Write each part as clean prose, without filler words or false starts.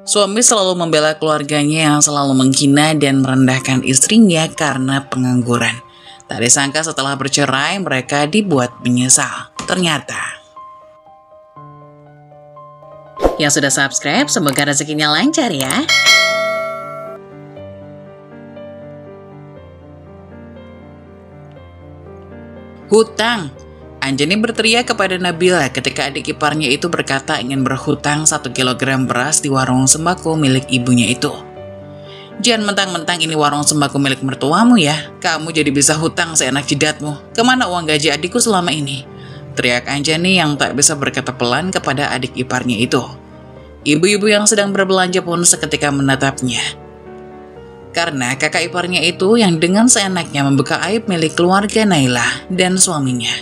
Suami selalu membela keluarganya yang selalu menghina dan merendahkan istrinya karena pengangguran. Tak disangka setelah bercerai mereka dibuat menyesal. Ternyata yang sudah subscribe, semoga rezekinya lancar ya. Hutang. Anjani berteriak kepada Nabila ketika adik iparnya itu berkata ingin berhutang 1 kilogram beras di warung sembako milik ibunya itu. Jangan mentang-mentang ini warung sembako milik mertuamu ya, kamu jadi bisa hutang seenak jidatmu. Kemana uang gaji adikku selama ini? Teriak Anjani yang tak bisa berkata pelan kepada adik iparnya itu. Ibu-ibu yang sedang berbelanja pun seketika menatapnya. Karena kakak iparnya itu yang dengan seenaknya membuka aib milik keluarga Naila dan suaminya.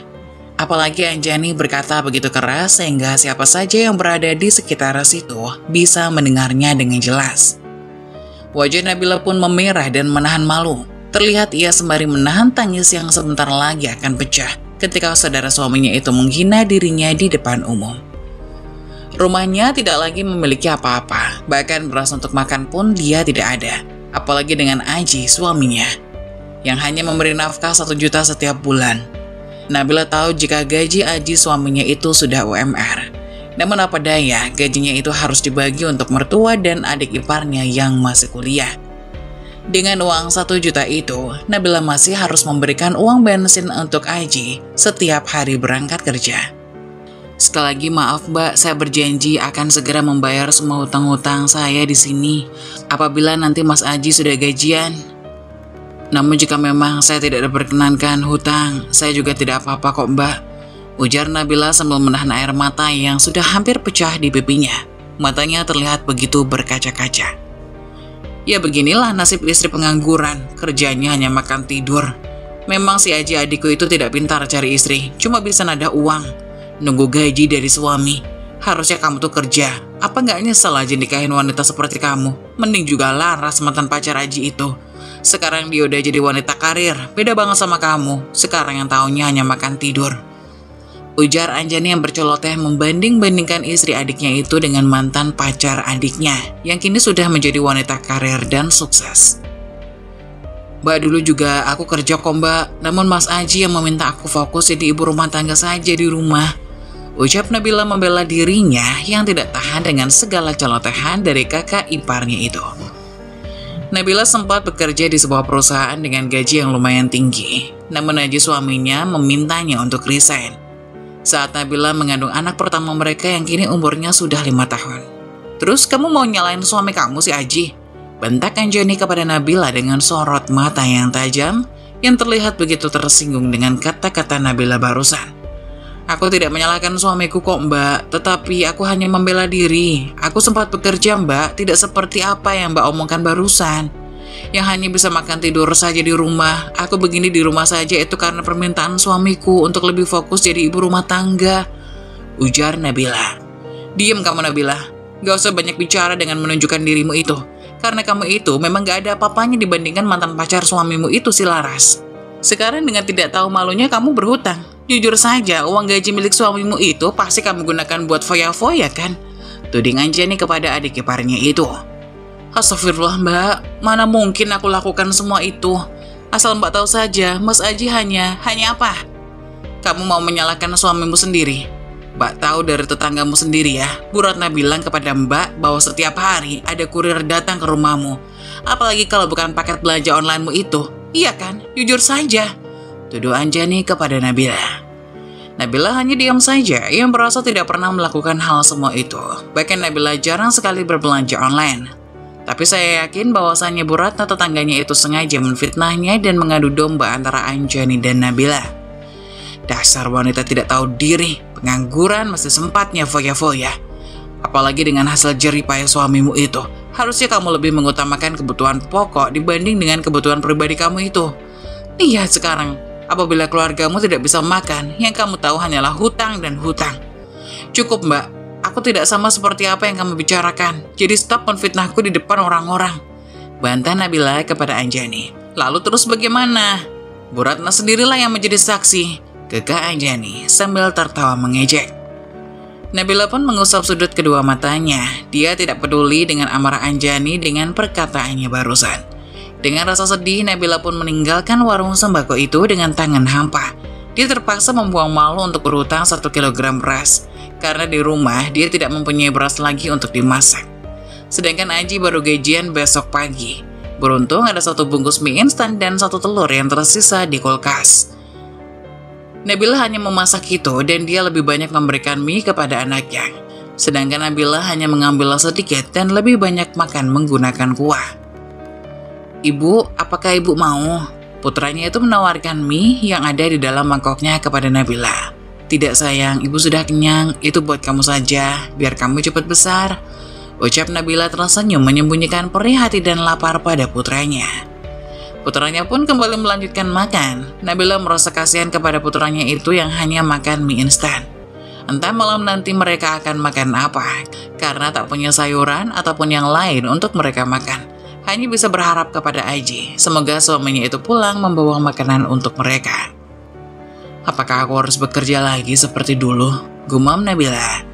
Apalagi Anjani berkata begitu keras sehingga siapa saja yang berada di sekitar situ bisa mendengarnya dengan jelas. Wajah Nabila pun memerah dan menahan malu. Terlihat ia sembari menahan tangis yang sebentar lagi akan pecah ketika saudara suaminya itu menghina dirinya di depan umum. Rumahnya tidak lagi memiliki apa-apa, bahkan beras untuk makan pun dia tidak ada. Apalagi dengan Aji suaminya, yang hanya memberi nafkah 1 juta setiap bulan. Nabila tahu jika gaji Aji suaminya itu sudah UMR. Namun apa daya, gajinya itu harus dibagi untuk mertua dan adik iparnya yang masih kuliah. Dengan uang 1 juta itu, Nabila masih harus memberikan uang bensin untuk Aji setiap hari berangkat kerja. Sekali lagi maaf Mbak, saya berjanji akan segera membayar semua hutang-hutang saya di sini apabila nanti Mas Aji sudah gajian. Namun jika memang saya tidak diperkenankan hutang, saya juga tidak apa-apa kok Mbak, ujar Nabila sambil menahan air mata yang sudah hampir pecah di pipinya. Matanya terlihat begitu berkaca-kaca. Ya beginilah nasib istri pengangguran, kerjanya hanya makan tidur. Memang si Aji adikku itu tidak pintar cari istri, cuma bisa nada uang. Nunggu gaji dari suami. Harusnya kamu tuh kerja. Apa nggak nyesel aja nikahin wanita seperti kamu? Mending juga Laras mantan pacar Aji itu. Sekarang dia udah jadi wanita karir. Beda banget sama kamu. Sekarang yang taunya hanya makan tidur. Ujar Anjani yang berceloteh membanding-bandingkan istri adiknya itu dengan mantan pacar adiknya yang kini sudah menjadi wanita karir dan sukses. Mbak, dulu juga aku kerja kok Mbak. Namun Mas Aji yang meminta aku fokus jadi ibu rumah tangga saja di rumah. Ucap Nabila membela dirinya yang tidak tahan dengan segala celotehan dari kakak iparnya itu. Nabila sempat bekerja di sebuah perusahaan dengan gaji yang lumayan tinggi. Namun Aji suaminya memintanya untuk resign. Saat Nabila mengandung anak pertama mereka yang kini umurnya sudah 5 tahun. Terus kamu mau nyalain suami kamu si Aji? Bentak Anjani kepada Nabila dengan sorot mata yang tajam yang terlihat begitu tersinggung dengan kata-kata Nabila barusan. Aku tidak menyalahkan suamiku kok Mbak, tetapi aku hanya membela diri. Aku sempat bekerja Mbak, tidak seperti apa yang Mbak omongkan barusan. Yang hanya bisa makan tidur saja di rumah. Aku begini di rumah saja itu karena permintaan suamiku untuk lebih fokus jadi ibu rumah tangga. Ujar Nabila. Diam kamu Nabila, gak usah banyak bicara dengan menunjukkan dirimu itu. Karena kamu itu memang gak ada apa-apanya dibandingkan mantan pacar suamimu itu si Laras. Sekarang dengan tidak tahu malunya kamu berhutang. Jujur saja, uang gaji milik suamimu itu pasti kamu gunakan buat foya-foya kan? Tuding Anjani kepada adik iparnya itu. Astagfirullah Mbak, mana mungkin aku lakukan semua itu. Asal Mbak tahu saja, Mas Aji hanya apa? Kamu mau menyalahkan suamimu sendiri? Mbak tahu dari tetanggamu sendiri ya, Bu Ratna bilang kepada Mbak bahwa setiap hari ada kurir datang ke rumahmu. Apalagi kalau bukan paket belanja onlinemu itu. Iya kan? Jujur saja. Tuduh Anjani kepada Nabila. Nabila hanya diam saja, ia merasa tidak pernah melakukan hal semua itu. Bahkan Nabila jarang sekali berbelanja online. Tapi saya yakin bahwasannya Bu Ratna tetangganya itu sengaja menfitnahnya dan mengadu domba antara Anjani dan Nabila. Dasar wanita tidak tahu diri, pengangguran masih sempatnya foya-foya. Apalagi dengan hasil jerih payah suamimu itu. Harusnya kamu lebih mengutamakan kebutuhan pokok dibanding dengan kebutuhan pribadi kamu itu. Lihat sekarang, apabila keluargamu tidak bisa makan, yang kamu tahu hanyalah hutang dan hutang. Cukup Mbak, aku tidak sama seperti apa yang kamu bicarakan. Jadi stop menfitnahku di depan orang-orang. Bantah Nabila kepada Anjani. Lalu terus bagaimana? Bu Ratna sendirilah yang menjadi saksi. Kekeh Anjani sambil tertawa mengejek. Nabila pun mengusap sudut kedua matanya. Dia tidak peduli dengan amarah Anjani dengan perkataannya barusan. Dengan rasa sedih, Nabila pun meninggalkan warung sembako itu dengan tangan hampa. Dia terpaksa membuang malu untuk berhutang 1 kilogram beras, karena di rumah dia tidak mempunyai beras lagi untuk dimasak. Sedangkan Aji baru gajian besok pagi. Beruntung ada 1 bungkus mie instan dan 1 telur yang tersisa di kulkas. Nabila hanya memasak itu dan dia lebih banyak memberikan mie kepada anaknya. Sedangkan Nabila hanya mengambil sedikit dan lebih banyak makan menggunakan kuah. "Ibu, apakah ibu mau?" Putranya itu menawarkan mie yang ada di dalam mangkoknya kepada Nabila. "Tidak sayang, ibu sudah kenyang, itu buat kamu saja, biar kamu cepat besar," ucap Nabila tersenyum menyembunyikan perih hati dan lapar pada putranya. Putranya pun kembali melanjutkan makan. Nabila merasa kasihan kepada putranya itu yang hanya makan mie instan. Entah malam nanti mereka akan makan apa, karena tak punya sayuran ataupun yang lain untuk mereka makan. Hanya bisa berharap kepada Aji, semoga suaminya itu pulang membawa makanan untuk mereka. "Apakah aku harus bekerja lagi seperti dulu?" gumam Nabila.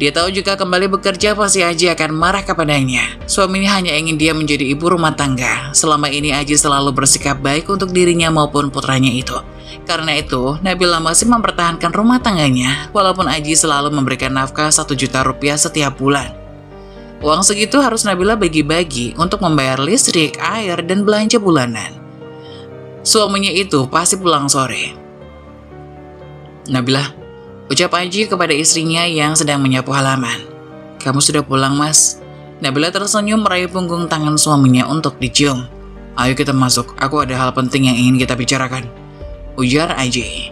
Dia tahu jika kembali bekerja pasti Aji akan marah kepadanya. Suaminya hanya ingin dia menjadi ibu rumah tangga. Selama ini Aji selalu bersikap baik untuk dirinya maupun putranya itu. Karena itu, Nabila masih mempertahankan rumah tangganya, walaupun Aji selalu memberikan nafkah 1 juta rupiah setiap bulan. Uang segitu harus Nabila bagi-bagi untuk membayar listrik, air, dan belanja bulanan. Suaminya itu pasti pulang sore. "Nabila," ucap Aji kepada istrinya yang sedang menyapu halaman. "Kamu sudah pulang, Mas?" Nabila tersenyum meraih punggung tangan suaminya untuk dicium. "Ayo kita masuk, aku ada hal penting yang ingin kita bicarakan," ujar Aji.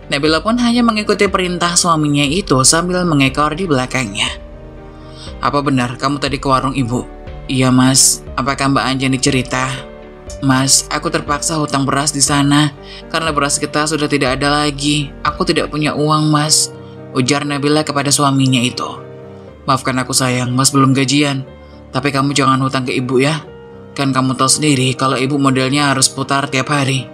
Nabila pun hanya mengikuti perintah suaminya itu sambil mengekor di belakangnya. "Apa benar kamu tadi ke warung ibu?" "Iya, Mas. Apakah Mbak Anjani cerita?" "Mas, aku terpaksa hutang beras di sana karena beras kita sudah tidak ada lagi. Aku tidak punya uang, Mas," ujar Nabila kepada suaminya itu. "Maafkan aku sayang, Mas belum gajian. Tapi kamu jangan hutang ke ibu ya. Kan kamu tahu sendiri kalau ibu modelnya harus putar tiap hari.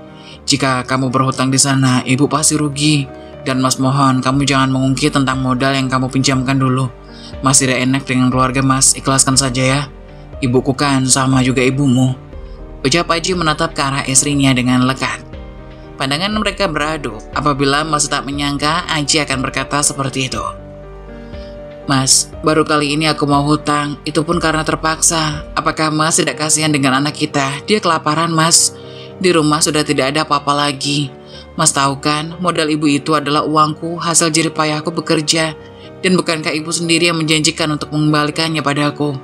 Jika kamu berhutang di sana, ibu pasti rugi. Dan Mas mohon kamu jangan mengungkit tentang modal yang kamu pinjamkan dulu. Mas tidak enak dengan keluarga Mas, ikhlaskan saja ya. Ibuku kan sama juga ibumu," ucap Aji menatap ke arah istrinya dengan lekat. Pandangan mereka beradu apabila Mas tak menyangka Aji akan berkata seperti itu. "Mas, baru kali ini aku mau hutang, itu pun karena terpaksa. Apakah Mas tidak kasihan dengan anak kita? Dia kelaparan, Mas. Di rumah sudah tidak ada apa-apa lagi. Mas tahu kan, modal ibu itu adalah uangku, hasil jerih payahku bekerja. Dan bukankah ibu sendiri yang menjanjikan untuk mengembalikannya padaku?"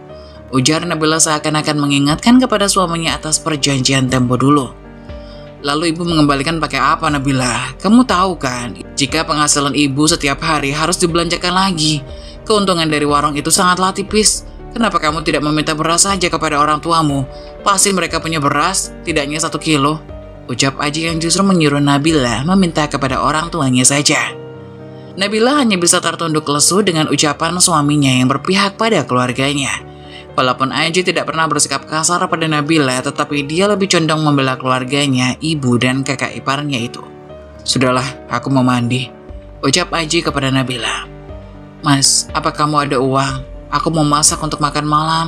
ujar Nabila seakan-akan mengingatkan kepada suaminya atas perjanjian tempo dulu. "Lalu ibu mengembalikan pakai apa, Nabila? Kamu tahu kan, jika penghasilan ibu setiap hari harus dibelanjakan lagi. Keuntungan dari warung itu sangatlah tipis. Kenapa kamu tidak meminta beras saja kepada orang tuamu? Pasti mereka punya beras, tidaknya 1 kilo. Ucap Aji yang justru menyuruh Nabila meminta kepada orang tuanya saja. Nabila hanya bisa tertunduk lesu dengan ucapan suaminya yang berpihak pada keluarganya. Walaupun Aji tidak pernah bersikap kasar pada Nabila, tetapi dia lebih condong membela keluarganya, ibu dan kakak iparnya itu. "Sudahlah, aku mau mandi," ucap Aji kepada Nabila. "Mas, apa kamu ada uang? Aku mau masak untuk makan malam."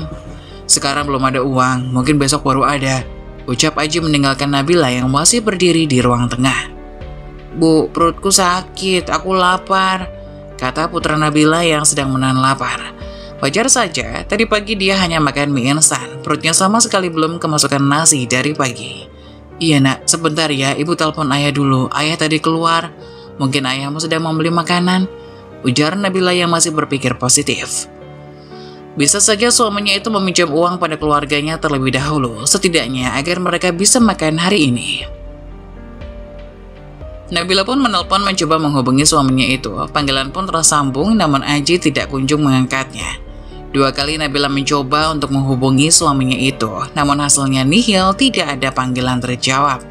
"Sekarang belum ada uang, mungkin besok baru ada," ucap Aji meninggalkan Nabila yang masih berdiri di ruang tengah. "Bu, perutku sakit, aku lapar," kata putra Nabila yang sedang menahan lapar. Wajar saja, tadi pagi dia hanya makan mie instan, perutnya sama sekali belum kemasukan nasi dari pagi. "Iya nak, sebentar ya, ibu telepon ayah dulu, ayah tadi keluar, mungkin ayahmu sedang membeli makanan," ujar Nabila yang masih berpikir positif. Bisa saja suaminya itu meminjam uang pada keluarganya terlebih dahulu, setidaknya agar mereka bisa makan hari ini. Nabila pun menelpon mencoba menghubungi suaminya itu. Panggilan pun tersambung namun Aji tidak kunjung mengangkatnya. 2 kali Nabila mencoba untuk menghubungi suaminya itu, namun hasilnya nihil, tidak ada panggilan terjawab.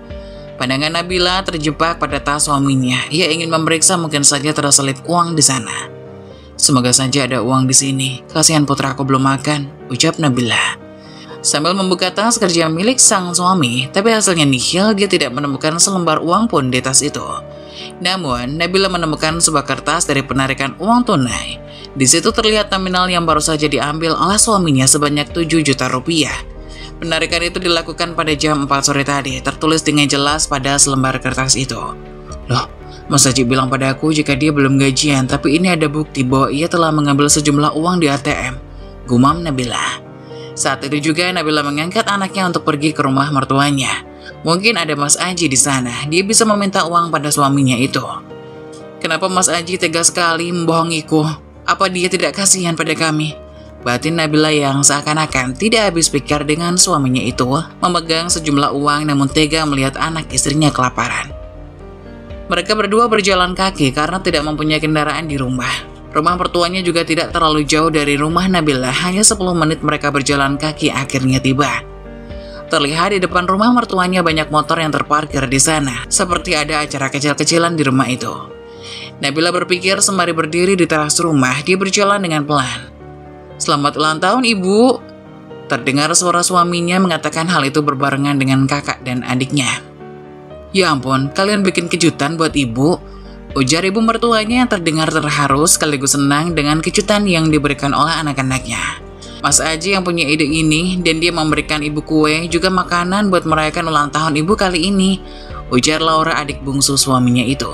Pandangan Nabila terjebak pada tas suaminya. Ia ingin memeriksa mungkin saja terselip uang di sana. "Semoga saja ada uang di sini. Kasihan putraku belum makan," ucap Nabila. Sambil membuka tas kerja milik sang suami, tapi hasilnya nihil, dia tidak menemukan selembar uang pun di tas itu. Namun, Nabila menemukan sebuah kertas dari penarikan uang tunai. Di situ terlihat nominal yang baru saja diambil oleh suaminya sebanyak 7 juta rupiah. Penarikan itu dilakukan pada jam 4 sore tadi, tertulis dengan jelas pada selembar kertas itu. Loh, Mas Haji bilang pada aku jika dia belum gajian, tapi ini ada bukti bahwa ia telah mengambil sejumlah uang di ATM. Gumam Nabila. Saat itu juga Nabila mengangkat anaknya untuk pergi ke rumah mertuanya. Mungkin ada Mas Aji di sana, dia bisa meminta uang pada suaminya itu. Kenapa Mas Aji tega sekali membohongiku? Apa dia tidak kasihan pada kami? Batin Nabila yang seakan-akan tidak habis pikir dengan suaminya itu, memegang sejumlah uang namun tega melihat anak istrinya kelaparan. Mereka berdua berjalan kaki karena tidak mempunyai kendaraan di rumah. Rumah mertuanya juga tidak terlalu jauh dari rumah Nabila, hanya 10 menit mereka berjalan kaki akhirnya tiba. Terlihat di depan rumah mertuanya banyak motor yang terparkir di sana, seperti ada acara kecil-kecilan di rumah itu. Nabila berpikir sembari berdiri di teras rumah, dia berjalan dengan pelan. Selamat ulang tahun Ibu. Terdengar suara suaminya mengatakan hal itu berbarengan dengan kakak dan adiknya. Ya ampun, kalian bikin kejutan buat Ibu, ujar ibu mertuanya yang terdengar terharu sekaligus senang dengan kejutan yang diberikan oleh anak-anaknya. Mas Aji yang punya ide ini dan dia memberikan ibu kue juga makanan buat merayakan ulang tahun ibu kali ini, ujar Laura adik bungsu suaminya itu.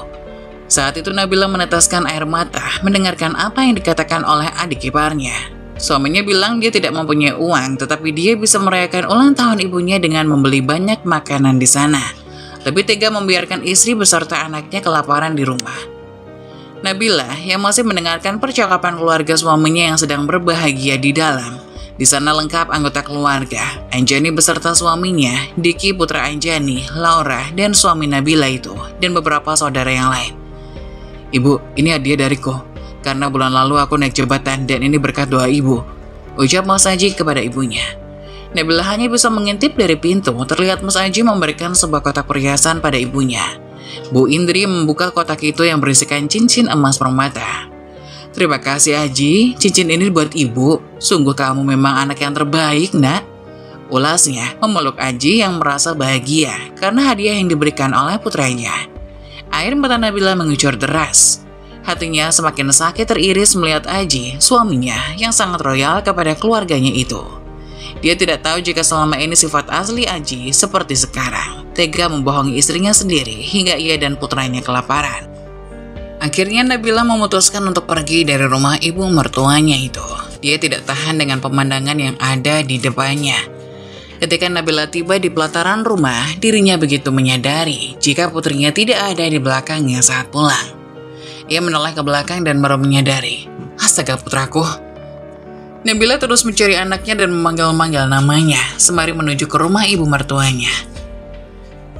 Saat itu Nabila meneteskan air mata mendengarkan apa yang dikatakan oleh adik iparnya. Suaminya bilang dia tidak mempunyai uang tetapi dia bisa merayakan ulang tahun ibunya dengan membeli banyak makanan di sana. Lebih tega membiarkan istri beserta anaknya kelaparan di rumah. Nabila yang masih mendengarkan percakapan keluarga suaminya yang sedang berbahagia di dalam. Di sana lengkap anggota keluarga, Anjani beserta suaminya, Diki putra Anjani, Laura, dan suami Nabila itu, dan beberapa saudara yang lain. Ibu, ini hadiah dariku, karena bulan lalu aku naik jabatan dan ini berkat doa ibu, ucap Mas Haji kepada ibunya. Nabila hanya bisa mengintip dari pintu, terlihat Mas Aji memberikan sebuah kotak perhiasan pada ibunya. Bu Indri membuka kotak itu yang berisikan cincin emas permata. Terima kasih Aji, cincin ini buat ibu, sungguh kamu memang anak yang terbaik nak. Ulasnya memeluk Aji yang merasa bahagia karena hadiah yang diberikan oleh putranya. Air mata Nabila mengucur deras. Hatinya semakin sakit teriris melihat Aji, suaminya yang sangat royal kepada keluarganya itu. Dia tidak tahu jika selama ini sifat asli Aji seperti sekarang, tega membohongi istrinya sendiri hingga ia dan putranya kelaparan. Akhirnya Nabila memutuskan untuk pergi dari rumah ibu mertuanya itu. Dia tidak tahan dengan pemandangan yang ada di depannya. Ketika Nabila tiba di pelataran rumah, dirinya begitu menyadari jika putrinya tidak ada di belakangnya saat pulang. Ia menoleh ke belakang dan baru menyadari, astaga putraku. Nabila terus mencari anaknya dan memanggil-manggil namanya, sembari menuju ke rumah ibu mertuanya.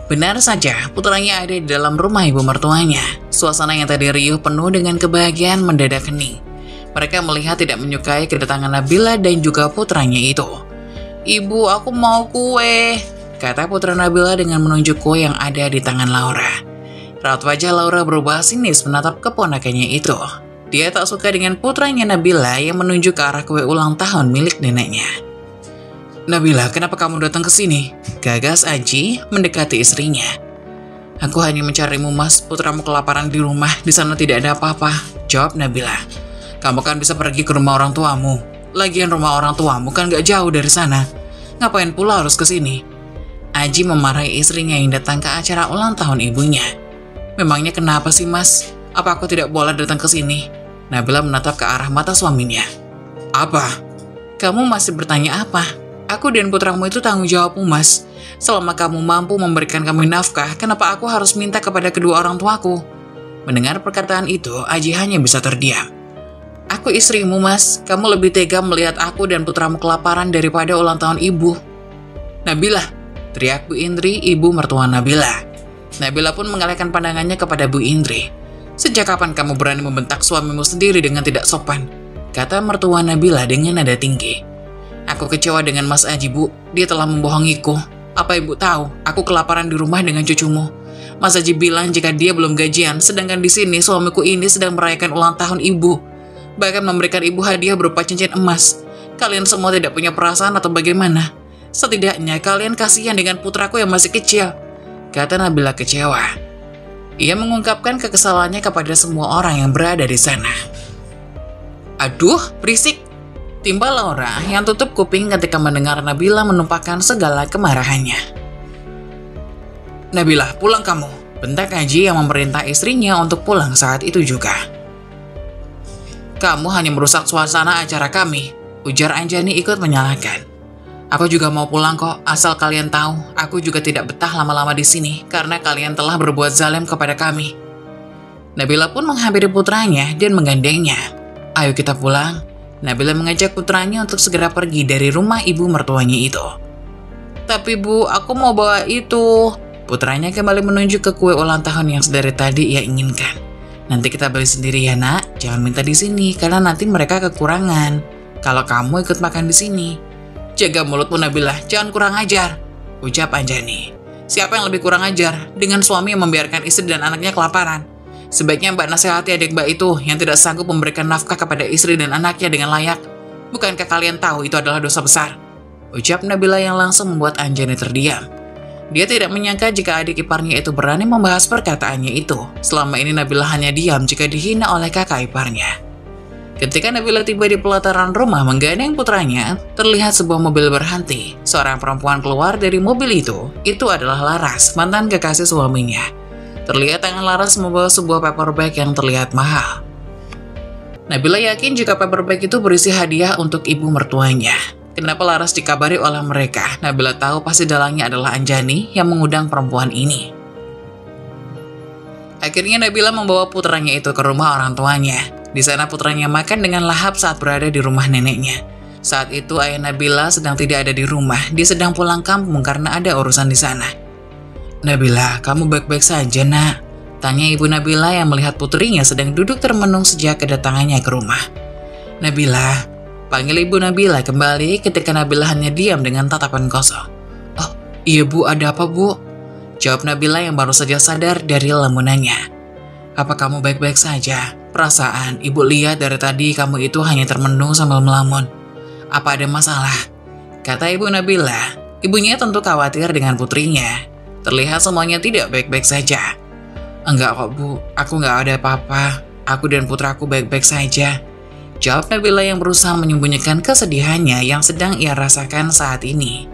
Benar saja, putranya ada di dalam rumah ibu mertuanya. Suasana yang tadi riuh penuh dengan kebahagiaan mendadak hening. Mereka melihat tidak menyukai kedatangan Nabila dan juga putranya itu. Ibu, aku mau kue, kata putra Nabila dengan menunjuk kue yang ada di tangan Laura. Raut wajah Laura berubah sinis menatap keponakannya itu. Dia tak suka dengan putranya Nabila yang menunjuk ke arah kue ulang tahun milik neneknya. Nabila, kenapa kamu datang ke sini? Gagas Aji mendekati istrinya. Aku hanya mencarimu mas, putramu kelaparan di rumah, di sana tidak ada apa-apa, jawab Nabila. Kamu kan bisa pergi ke rumah orang tuamu. Lagian rumah orang tuamu kan gak jauh dari sana. Ngapain pula harus ke sini? Aji memarahi istrinya yang datang ke acara ulang tahun ibunya. Memangnya kenapa sih mas? Apa aku tidak boleh datang ke sini? Nabila menatap ke arah mata suaminya. Apa? Kamu masih bertanya apa? Aku dan putramu itu tanggung jawabmu, mas. Selama kamu mampu memberikan kami nafkah, kenapa aku harus minta kepada kedua orang tuaku? Mendengar perkataan itu, Aji hanya bisa terdiam. Aku istrimu, mas. Kamu lebih tega melihat aku dan putramu kelaparan daripada ulang tahun ibu. Nabila, teriak Bu Indri, ibu mertua Nabila. Nabila pun mengalihkan pandangannya kepada Bu Indri. Sejak kapan kamu berani membentak suamimu sendiri dengan tidak sopan? Kata mertua Nabila dengan nada tinggi. Aku kecewa dengan Mas Aji, Bu. Dia telah membohongiku. Apa ibu tahu? Aku kelaparan di rumah dengan cucumu. Mas Aji bilang jika dia belum gajian, sedangkan di sini suamiku ini sedang merayakan ulang tahun ibu. Bahkan memberikan ibu hadiah berupa cincin emas. Kalian semua tidak punya perasaan atau bagaimana? Setidaknya kalian kasihan dengan putraku yang masih kecil, kata Nabila kecewa. Ia mengungkapkan kekesalannya kepada semua orang yang berada di sana. Aduh, berisik, timbal Laura yang tutup kuping ketika mendengar Nabila menumpahkan segala kemarahannya. Nabila, pulang kamu, bentak Aji yang memerintah istrinya untuk pulang saat itu juga. Kamu hanya merusak suasana acara kami, ujar Anjani ikut menyalahkan. Aku juga mau pulang kok, asal kalian tahu, aku juga tidak betah lama-lama di sini karena kalian telah berbuat zalim kepada kami. Nabila pun menghampiri putranya dan menggandengnya. Ayo kita pulang. Nabila mengajak putranya untuk segera pergi dari rumah ibu mertuanya itu. Tapi Bu, aku mau bawa itu. Putranya kembali menunjuk ke kue ulang tahun yang sedari tadi ia inginkan. Nanti kita beli sendiri ya nak, jangan minta di sini karena nanti mereka kekurangan. Kalau kamu ikut makan di sini. Jaga mulutmu Nabila, jangan kurang ajar, ucap Anjani. Siapa yang lebih kurang ajar dengan suami yang membiarkan istri dan anaknya kelaparan? Sebaiknya Mbak nasihati adik Mbak itu yang tidak sanggup memberikan nafkah kepada istri dan anaknya dengan layak. Bukankah kalian tahu itu adalah dosa besar? Ucap Nabila yang langsung membuat Anjani terdiam. Dia tidak menyangka jika adik iparnya itu berani membahas perkataannya itu. Selama ini Nabila hanya diam jika dihina oleh kakak iparnya. Ketika Nabila tiba di pelataran rumah menggandeng putranya, terlihat sebuah mobil berhenti. Seorang perempuan keluar dari mobil itu adalah Laras, mantan kekasih suaminya. Terlihat tangan Laras membawa sebuah paper bag yang terlihat mahal. Nabila yakin jika paper bag itu berisi hadiah untuk ibu mertuanya. Kenapa Laras dikabari oleh mereka? Nabila tahu pasti dalangnya adalah Anjani yang mengundang perempuan ini. Akhirnya Nabila membawa putranya itu ke rumah orang tuanya. Di sana putranya makan dengan lahap saat berada di rumah neneknya. Saat itu ayah Nabila sedang tidak ada di rumah. Dia sedang pulang kampung karena ada urusan di sana. Nabila, kamu baik-baik saja nak? Tanya ibu Nabila yang melihat putrinya sedang duduk termenung sejak kedatangannya ke rumah. Nabila, panggil ibu Nabila kembali ketika Nabila hanya diam dengan tatapan kosong. Oh iya bu, ada apa bu? Jawab Nabila yang baru saja sadar dari lamunannya. Apa kamu baik-baik saja? Perasaan ibu lihat dari tadi kamu itu hanya termenung sambil melamun. Apa ada masalah? Kata ibu Nabila. Ibunya tentu khawatir dengan putrinya. Terlihat semuanya tidak baik-baik saja. Enggak kok bu, aku nggak ada apa-apa. Aku dan putraku baik-baik saja. Jawab Nabila yang berusaha menyembunyikan kesedihannya yang sedang ia rasakan saat ini.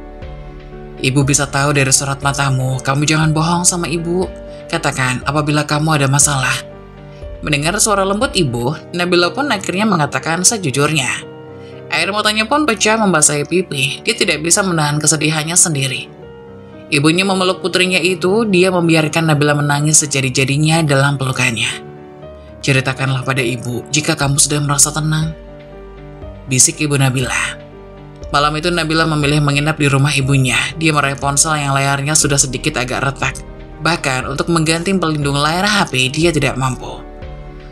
Ibu bisa tahu dari sorot matamu, kamu jangan bohong sama ibu. Katakan apabila kamu ada masalah. Mendengar suara lembut ibu, Nabila pun akhirnya mengatakan sejujurnya. Air matanya pun pecah membasahi pipi, dia tidak bisa menahan kesedihannya sendiri. Ibunya memeluk putrinya itu, dia membiarkan Nabila menangis sejadi-jadinya dalam pelukannya. Ceritakanlah pada ibu jika kamu sudah merasa tenang, bisik ibu Nabila. Malam itu Nabila memilih menginap di rumah ibunya. Dia meraih ponsel yang layarnya sudah sedikit agak retak. Bahkan untuk mengganti pelindung layar HP dia tidak mampu.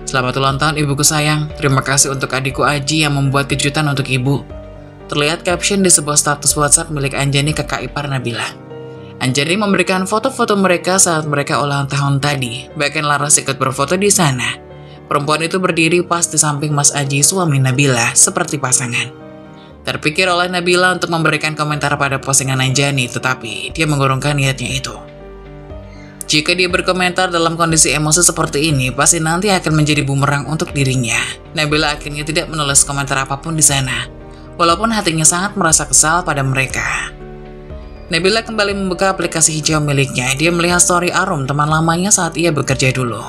Selamat ulang tahun ibuku sayang. Terima kasih untuk adikku Aji yang membuat kejutan untuk ibu. Terlihat caption di sebuah status WhatsApp milik Anjani kakak ipar Nabila. Anjani memberikan foto-foto mereka saat mereka ulang tahun tadi. Bahkan Laras ikut berfoto di sana. Perempuan itu berdiri pas di samping Mas Aji suami Nabila seperti pasangan. Terpikir oleh Nabila untuk memberikan komentar pada postingan Anjani, tetapi dia mengurungkan niatnya itu. Jika dia berkomentar dalam kondisi emosi seperti ini, pasti nanti akan menjadi bumerang untuk dirinya. Nabila akhirnya tidak menulis komentar apapun di sana, walaupun hatinya sangat merasa kesal pada mereka. Nabila kembali membuka aplikasi hijau miliknya. Dia melihat story Arum, teman lamanya saat ia bekerja dulu.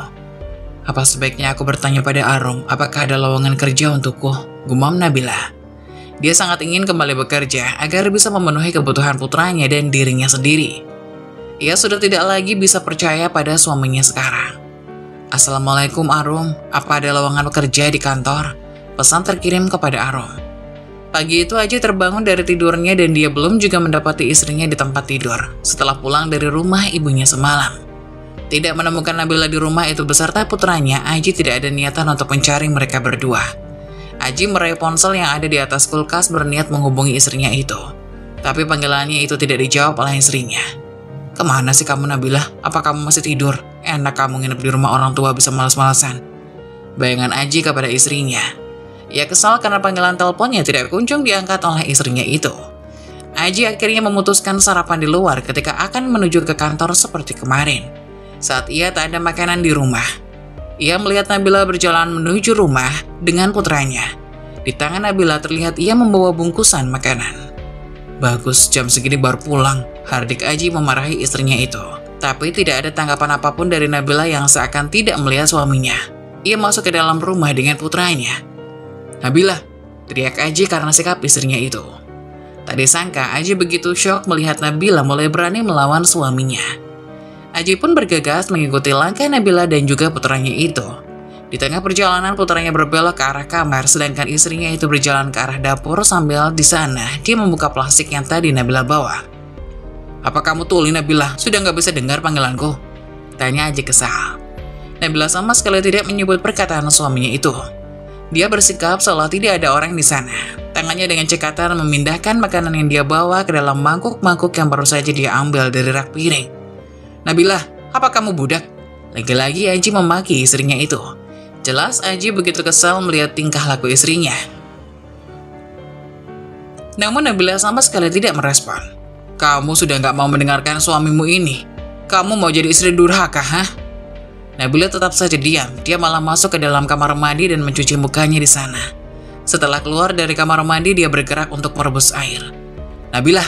Apa sebaiknya aku bertanya pada Arum, apakah ada lowongan kerja untukku? Gumam Nabila. Dia sangat ingin kembali bekerja agar bisa memenuhi kebutuhan putranya dan dirinya sendiri. Ia sudah tidak lagi bisa percaya pada suaminya sekarang. Assalamualaikum Arum, apa ada lowongan pekerja di kantor? Pesan terkirim kepada Arum. Pagi itu Aji terbangun dari tidurnya dan dia belum juga mendapati istrinya di tempat tidur setelah pulang dari rumah ibunya semalam. Tidak menemukan Nabila di rumah itu beserta putranya, Aji tidak ada niatan untuk mencari mereka berdua. Aji meraih ponsel yang ada di atas kulkas berniat menghubungi istrinya itu. Tapi panggilannya itu tidak dijawab oleh istrinya. Kemana sih kamu Nabila? Apa kamu masih tidur? Enak kamu nginep di rumah orang tua bisa malas-malasan. Bayangan Aji kepada istrinya. Ia kesal karena panggilan teleponnya tidak kunjung diangkat oleh istrinya itu. Aji akhirnya memutuskan sarapan di luar ketika akan menuju ke kantor seperti kemarin. Saat ia tak ada makanan di rumah, ia melihat Nabila berjalan menuju rumah dengan putranya. Di tangan Nabila terlihat ia membawa bungkusan makanan. Bagus, jam segini baru pulang, hardik Aji memarahi istrinya itu. Tapi tidak ada tanggapan apapun dari Nabila yang seakan tidak melihat suaminya. Ia masuk ke dalam rumah dengan putranya. "Nabila!" teriak Aji karena sikap istrinya itu. Tak disangka Aji begitu syok melihat Nabila mulai berani melawan suaminya. Aji pun bergegas mengikuti langkah Nabila dan juga putranya itu. Di tengah perjalanan putranya berbelok ke arah kamar, sedangkan istrinya itu berjalan ke arah dapur sambil di sana dia membuka plastik yang tadi Nabila bawa. "Apa kamu tuli, Nabila? Sudah nggak bisa dengar panggilanku?" tanya Aji kesal. Nabila sama sekali tidak menyebut perkataan suaminya itu. Dia bersikap seolah tidak ada orang di sana. Tangannya dengan cekatan memindahkan makanan yang dia bawa ke dalam mangkuk-mangkuk yang baru saja dia ambil dari rak piring. "Nabila, apa kamu budak?" Lagi-lagi Aji memaki istrinya itu. Jelas Aji begitu kesal melihat tingkah laku istrinya. Namun Nabila sama sekali tidak merespon. "Kamu sudah nggak mau mendengarkan suamimu ini? Kamu mau jadi istri durhaka, hah?" Nabila tetap saja diam. Dia malah masuk ke dalam kamar mandi dan mencuci mukanya di sana. Setelah keluar dari kamar mandi, dia bergerak untuk merebus air. "Nabila,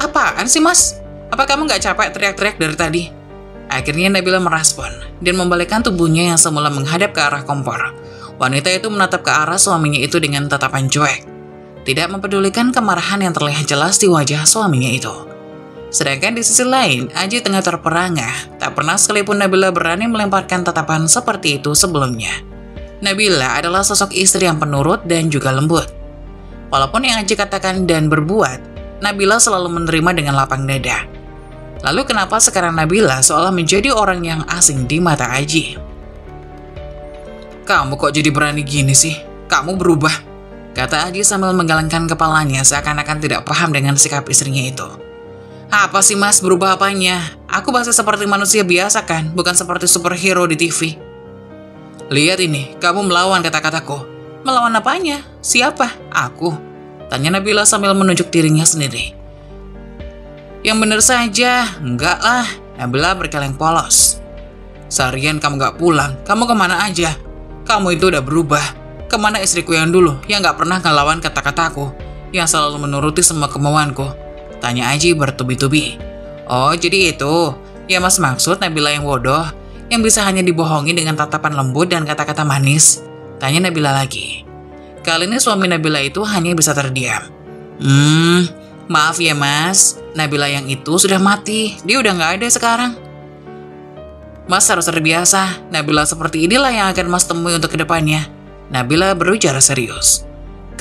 apaan sih mas? Apa kamu nggak capek teriak-teriak dari tadi?" Akhirnya Nabila merespon dan membalikkan tubuhnya yang semula menghadap ke arah kompor. Wanita itu menatap ke arah suaminya itu dengan tatapan cuek, tidak mempedulikan kemarahan yang terlihat jelas di wajah suaminya itu. Sedangkan di sisi lain, Aji tengah terperangah. Tak pernah sekalipun Nabila berani melemparkan tatapan seperti itu sebelumnya. Nabila adalah sosok istri yang penurut dan juga lembut. Walaupun yang Aji katakan dan berbuat, Nabila selalu menerima dengan lapang dada. Lalu kenapa sekarang Nabila seolah menjadi orang yang asing di mata Aji? "Kamu kok jadi berani gini sih? Kamu berubah," kata Aji sambil menggelengkan kepalanya seakan-akan tidak paham dengan sikap istrinya itu. "Apa sih mas, berubah apanya? Aku masih seperti manusia biasa kan, bukan seperti superhero di TV." "Lihat ini, kamu melawan kata-kataku." "Melawan apanya? Siapa? Aku?" tanya Nabila sambil menunjuk dirinya sendiri. "Yang bener saja." "Enggak lah," Nabila berkeleng polos. "Seharian kamu gak pulang, kamu kemana aja? Kamu itu udah berubah. Kemana istriku yang dulu, yang gak pernah ngelawan kata-kataku, yang selalu menuruti semua kemauanku?" tanya Aji bertubi-tubi. "Oh, jadi itu. Ya mas maksud Nabila yang bodoh, yang bisa hanya dibohongi dengan tatapan lembut dan kata-kata manis?" tanya Nabila lagi. Kali ini suami Nabila itu hanya bisa terdiam. Maaf ya mas, Nabila yang itu sudah mati. Dia udah gak ada sekarang." "Mas harus terbiasa. Nabila seperti inilah yang akan mas temui untuk kedepannya." Nabila berujar serius.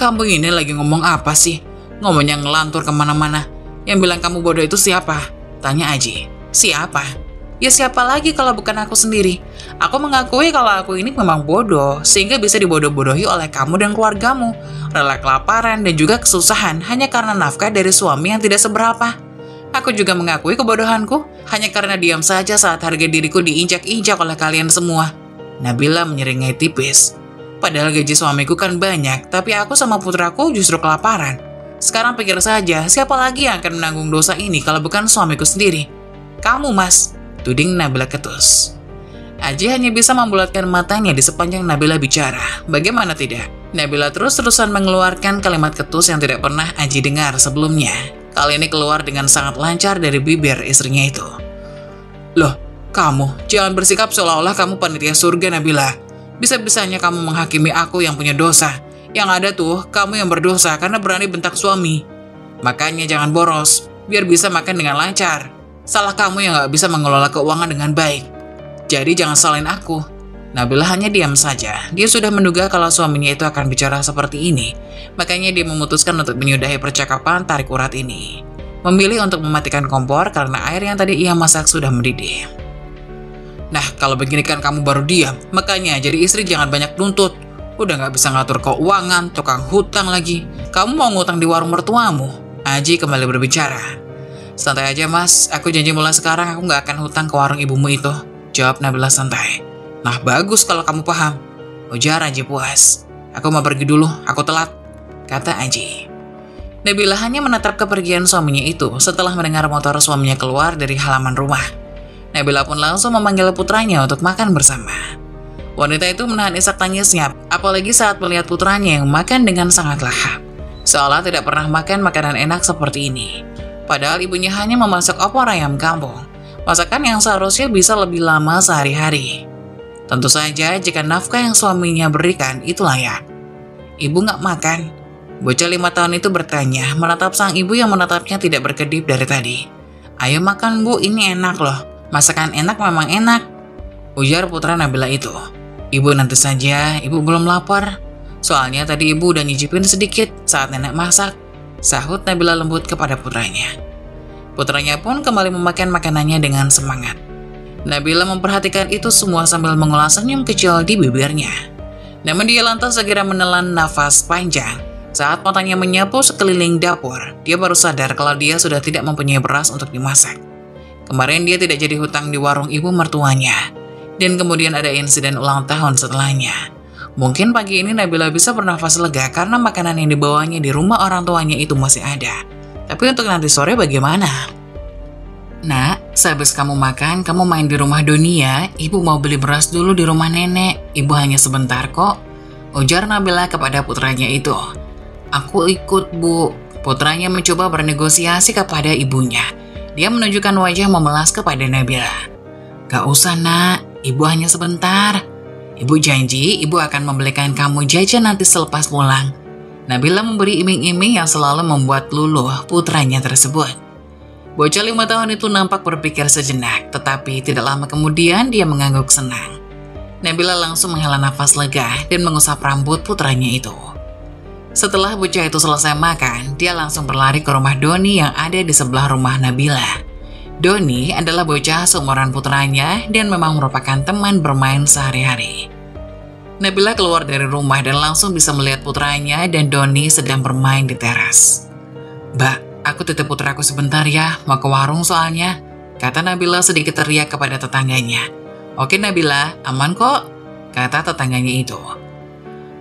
"Kamu ini lagi ngomong apa sih? Ngomongnya ngelantur kemana-mana. Yang bilang kamu bodoh itu siapa?" tanya Aji. "Siapa? Ya siapa lagi kalau bukan aku sendiri? Aku mengakui kalau aku ini memang bodoh, sehingga bisa dibodoh-bodohi oleh kamu dan keluargamu. Rela kelaparan dan juga kesusahan hanya karena nafkah dari suami yang tidak seberapa. Aku juga mengakui kebodohanku, hanya karena diam saja saat harga diriku diinjak-injak oleh kalian semua." Nabila menyeringai tipis. "Padahal gaji suamiku kan banyak, tapi aku sama putraku justru kelaparan. Sekarang pikir saja, siapa lagi yang akan menanggung dosa ini kalau bukan suamiku sendiri?" "Kamu mas," tuding Nabila ketus. Aji hanya bisa membulatkan matanya di sepanjang Nabila bicara. Bagaimana tidak? Nabila terus-terusan mengeluarkan kalimat ketus yang tidak pernah Aji dengar sebelumnya. Kali ini keluar dengan sangat lancar dari bibir istrinya itu. "Loh, kamu jangan bersikap seolah-olah kamu panitia surga, Nabila. Bisa-bisanya kamu menghakimi aku yang punya dosa. Yang ada tuh, kamu yang berdosa karena berani bentak suami. Makanya jangan boros, biar bisa makan dengan lancar. Salah kamu yang gak bisa mengelola keuangan dengan baik. Jadi jangan salahin aku." Nabila hanya diam saja. Dia sudah menduga kalau suaminya itu akan bicara seperti ini. Makanya dia memutuskan untuk menyudahi percakapan tarik urat ini. Memilih untuk mematikan kompor karena air yang tadi ia masak sudah mendidih. "Nah, kalau begini kan kamu baru diam. Makanya jadi istri jangan banyak nuntut. Udah gak bisa ngatur keuangan, tukang hutang lagi. Kamu mau ngutang di warung mertuamu?" Aji kembali berbicara. "Santai aja mas, aku janji mulai sekarang aku gak akan hutang ke warung ibumu itu," jawab Nabila santai. "Nah bagus kalau kamu paham," ujar Aji puas. "Aku mau pergi dulu, aku telat," kata Aji. Nabila hanya menatap kepergian suaminya itu setelah mendengar motor suaminya keluar dari halaman rumah. Nabila pun langsung memanggil putranya untuk makan bersama. Wanita itu menahan isak tangisnya, apalagi saat melihat putranya yang makan dengan sangat lahap. Seolah tidak pernah makan makanan enak seperti ini. Padahal ibunya hanya memasak opor ayam kampung, masakan yang seharusnya bisa lebih lama sehari-hari. Tentu saja jika nafkah yang suaminya berikan itu layak. Ibu nggak makan? Bocah 5 tahun itu bertanya, menatap sang ibu yang menatapnya tidak berkedip dari tadi. Ayo makan bu, ini enak loh. Masakan enak memang enak, ujar putra Nabila itu. Ibu nanti saja, ibu belum lapar. Soalnya tadi ibu udah nyicipin sedikit saat nenek masak, sahut Nabila lembut kepada putranya. Putranya pun kembali memakan makanannya dengan semangat. Nabila memperhatikan itu semua sambil mengulas senyum kecil di bibirnya. Namun dia lantas segera menelan nafas panjang. Saat matanya menyapu sekeliling dapur, dia baru sadar kalau dia sudah tidak mempunyai beras untuk dimasak. Kemarin dia tidak jadi hutang di warung ibu mertuanya. Dan kemudian ada insiden ulang tahun setelahnya. Mungkin pagi ini Nabila bisa bernafas lega karena makanan yang dibawanya di rumah orang tuanya itu masih ada. Tapi untuk nanti sore bagaimana? Nak, sehabis kamu makan, kamu main di rumah Doni ya. Ibu mau beli beras dulu di rumah nenek. Ibu hanya sebentar kok, ujar Nabila kepada putranya itu. Aku ikut bu. Putranya mencoba bernegosiasi kepada ibunya. Dia menunjukkan wajah memelas kepada Nabila. Gak usah nak, ibu hanya sebentar. Ibu janji ibu akan membelikan kamu jajan nanti selepas pulang. Nabila memberi iming-iming yang selalu membuat luluh putranya tersebut. Bocah 5 tahun itu nampak berpikir sejenak, tetapi tidak lama kemudian dia mengangguk senang. Nabila langsung menghela nafas lega dan mengusap rambut putranya itu. Setelah bocah itu selesai makan, dia langsung berlari ke rumah Doni yang ada di sebelah rumah Nabila. Doni adalah bocah seumuran putranya dan memang merupakan teman bermain sehari-hari. Nabila keluar dari rumah dan langsung bisa melihat putranya dan Doni sedang bermain di teras. Mbak, aku titip putraku sebentar ya, mau ke warung soalnya, kata Nabila sedikit teriak kepada tetangganya. Oke Nabila, aman kok, kata tetangganya itu.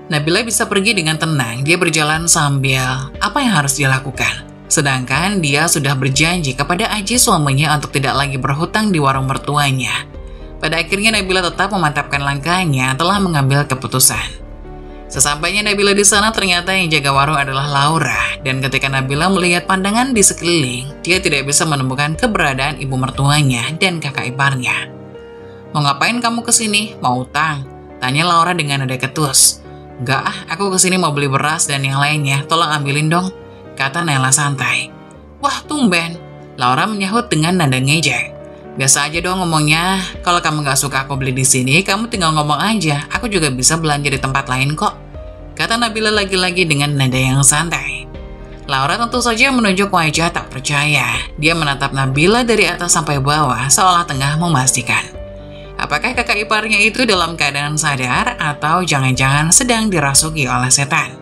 Nabila bisa pergi dengan tenang, dia berjalan sambil apa yang harus dia lakukan. Sedangkan dia sudah berjanji kepada Aji suaminya untuk tidak lagi berhutang di warung mertuanya. Pada akhirnya Nabila tetap memantapkan langkahnya telah mengambil keputusan. Sesampainya Nabila di sana ternyata yang jaga warung adalah Laura. Dan ketika Nabila melihat pandangan di sekeliling, dia tidak bisa menemukan keberadaan ibu mertuanya dan kakak iparnya. Mau ngapain kamu kesini? Mau utang? Tanya Laura dengan nada ketus. Enggak, aku kesini mau beli beras dan yang lainnya, tolong ambilin dong, kata Nela santai. Wah tumben, Laura menyahut dengan nada ngejek. Biasa aja dong ngomongnya, kalau kamu gak suka aku beli di sini, kamu tinggal ngomong aja, aku juga bisa belanja di tempat lain kok, kata Nabila lagi-lagi dengan nada yang santai. Laura tentu saja menunjuk wajah tak percaya, dia menatap Nabila dari atas sampai bawah seolah tengah memastikan. Apakah kakak iparnya itu dalam keadaan sadar atau jangan-jangan sedang dirasuki oleh setan?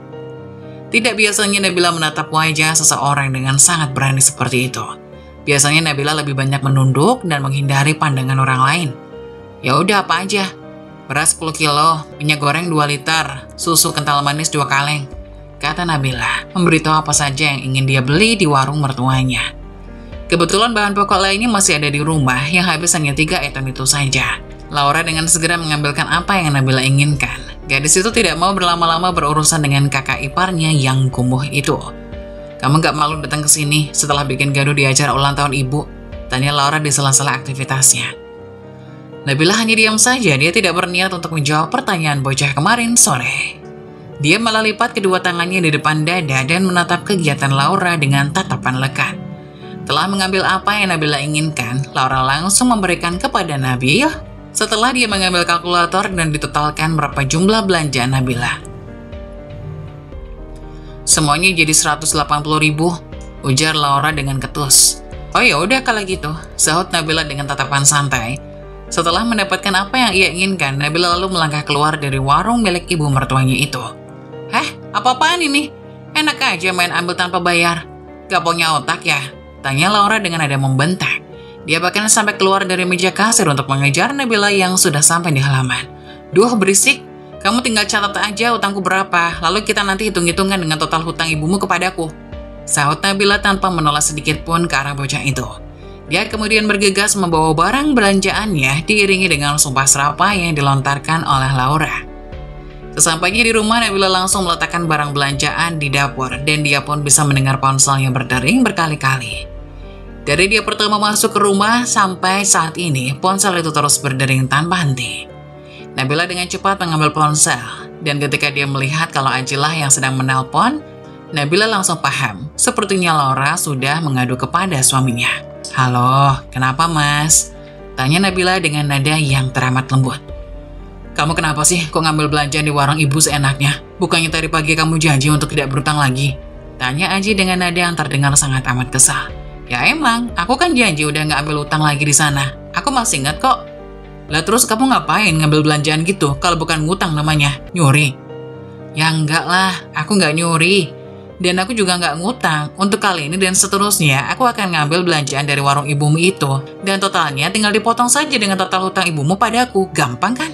Tidak biasanya Nabila menatap wajah seseorang dengan sangat berani seperti itu. Biasanya Nabila lebih banyak menunduk dan menghindari pandangan orang lain. Ya udah apa aja? Beras 10 kilo, minyak goreng 2 liter, susu kental manis 2 kaleng, kata Nabila, memberitahu apa saja yang ingin dia beli di warung mertuanya. Kebetulan bahan pokok lainnya masih ada di rumah yang habis hanya 3 item itu saja. Laura dengan segera mengambilkan apa yang Nabila inginkan. Gadis itu tidak mau berlama-lama berurusan dengan kakak iparnya yang kumuh itu. Kamu gak malu datang ke sini setelah bikin gaduh di acara ulang tahun ibu? Tanya Laura di sela-sela aktivitasnya. Nabila hanya diam saja, dia tidak berniat untuk menjawab pertanyaan bocah kemarin sore. Dia malah lipat kedua tangannya di depan dada dan menatap kegiatan Laura dengan tatapan lekat. Telah mengambil apa yang Nabila inginkan, Laura langsung memberikan kepada Nabila. Setelah dia mengambil kalkulator dan ditotalkan berapa jumlah belanjaan Nabila. Semuanya jadi 180.000, ujar Laura dengan ketus. Oh ya udah kalau gitu, sahut Nabila dengan tatapan santai. Setelah mendapatkan apa yang ia inginkan, Nabila lalu melangkah keluar dari warung milik ibu mertuanya itu. Apa-apaan ini? Enak aja main ambil tanpa bayar. Gak punya otak ya? Tanya Laura dengan nada membentak. Dia bahkan sampai keluar dari meja kasir untuk mengejar Nabila yang sudah sampai di halaman. Duh berisik, kamu tinggal catat aja utangku berapa, lalu kita nanti hitung-hitungan dengan total hutang ibumu kepadaku. sahut Nabila tanpa menoleh sedikit pun ke arah bocah itu. Dia kemudian bergegas membawa barang belanjaannya diiringi dengan sumpah serapah yang dilontarkan oleh Laura. Sesampainya di rumah, Nabila langsung meletakkan barang belanjaan di dapur dan dia pun bisa mendengar ponselnya berdering berkali-kali. Dari dia pertama masuk ke rumah sampai saat ini, ponsel itu terus berdering tanpa henti. Nabila dengan cepat mengambil ponsel dan ketika dia melihat kalau Ajilah yang sedang menelpon, Nabila langsung paham, sepertinya Laura sudah mengadu kepada suaminya. "Halo, kenapa mas?" tanya Nabila dengan nada yang teramat lembut. "Kamu kenapa sih kok ngambil belanjaan di warung ibu seenaknya? Bukannya tadi pagi kamu janji untuk tidak berutang lagi?" tanya Aji dengan nada yang terdengar sangat amat kesal. "Ya emang, aku kan janji udah nggak ambil utang lagi di sana. Aku masih ingat kok." "Lah terus kamu ngapain ngambil belanjaan gitu kalau bukan ngutang namanya? Nyuri?" "Ya enggak lah, aku nggak nyuri. Dan aku juga nggak ngutang. Untuk kali ini dan seterusnya, aku akan ngambil belanjaan dari warung ibumu itu. Dan totalnya tinggal dipotong saja dengan total hutang ibumu padaku. Gampang kan?"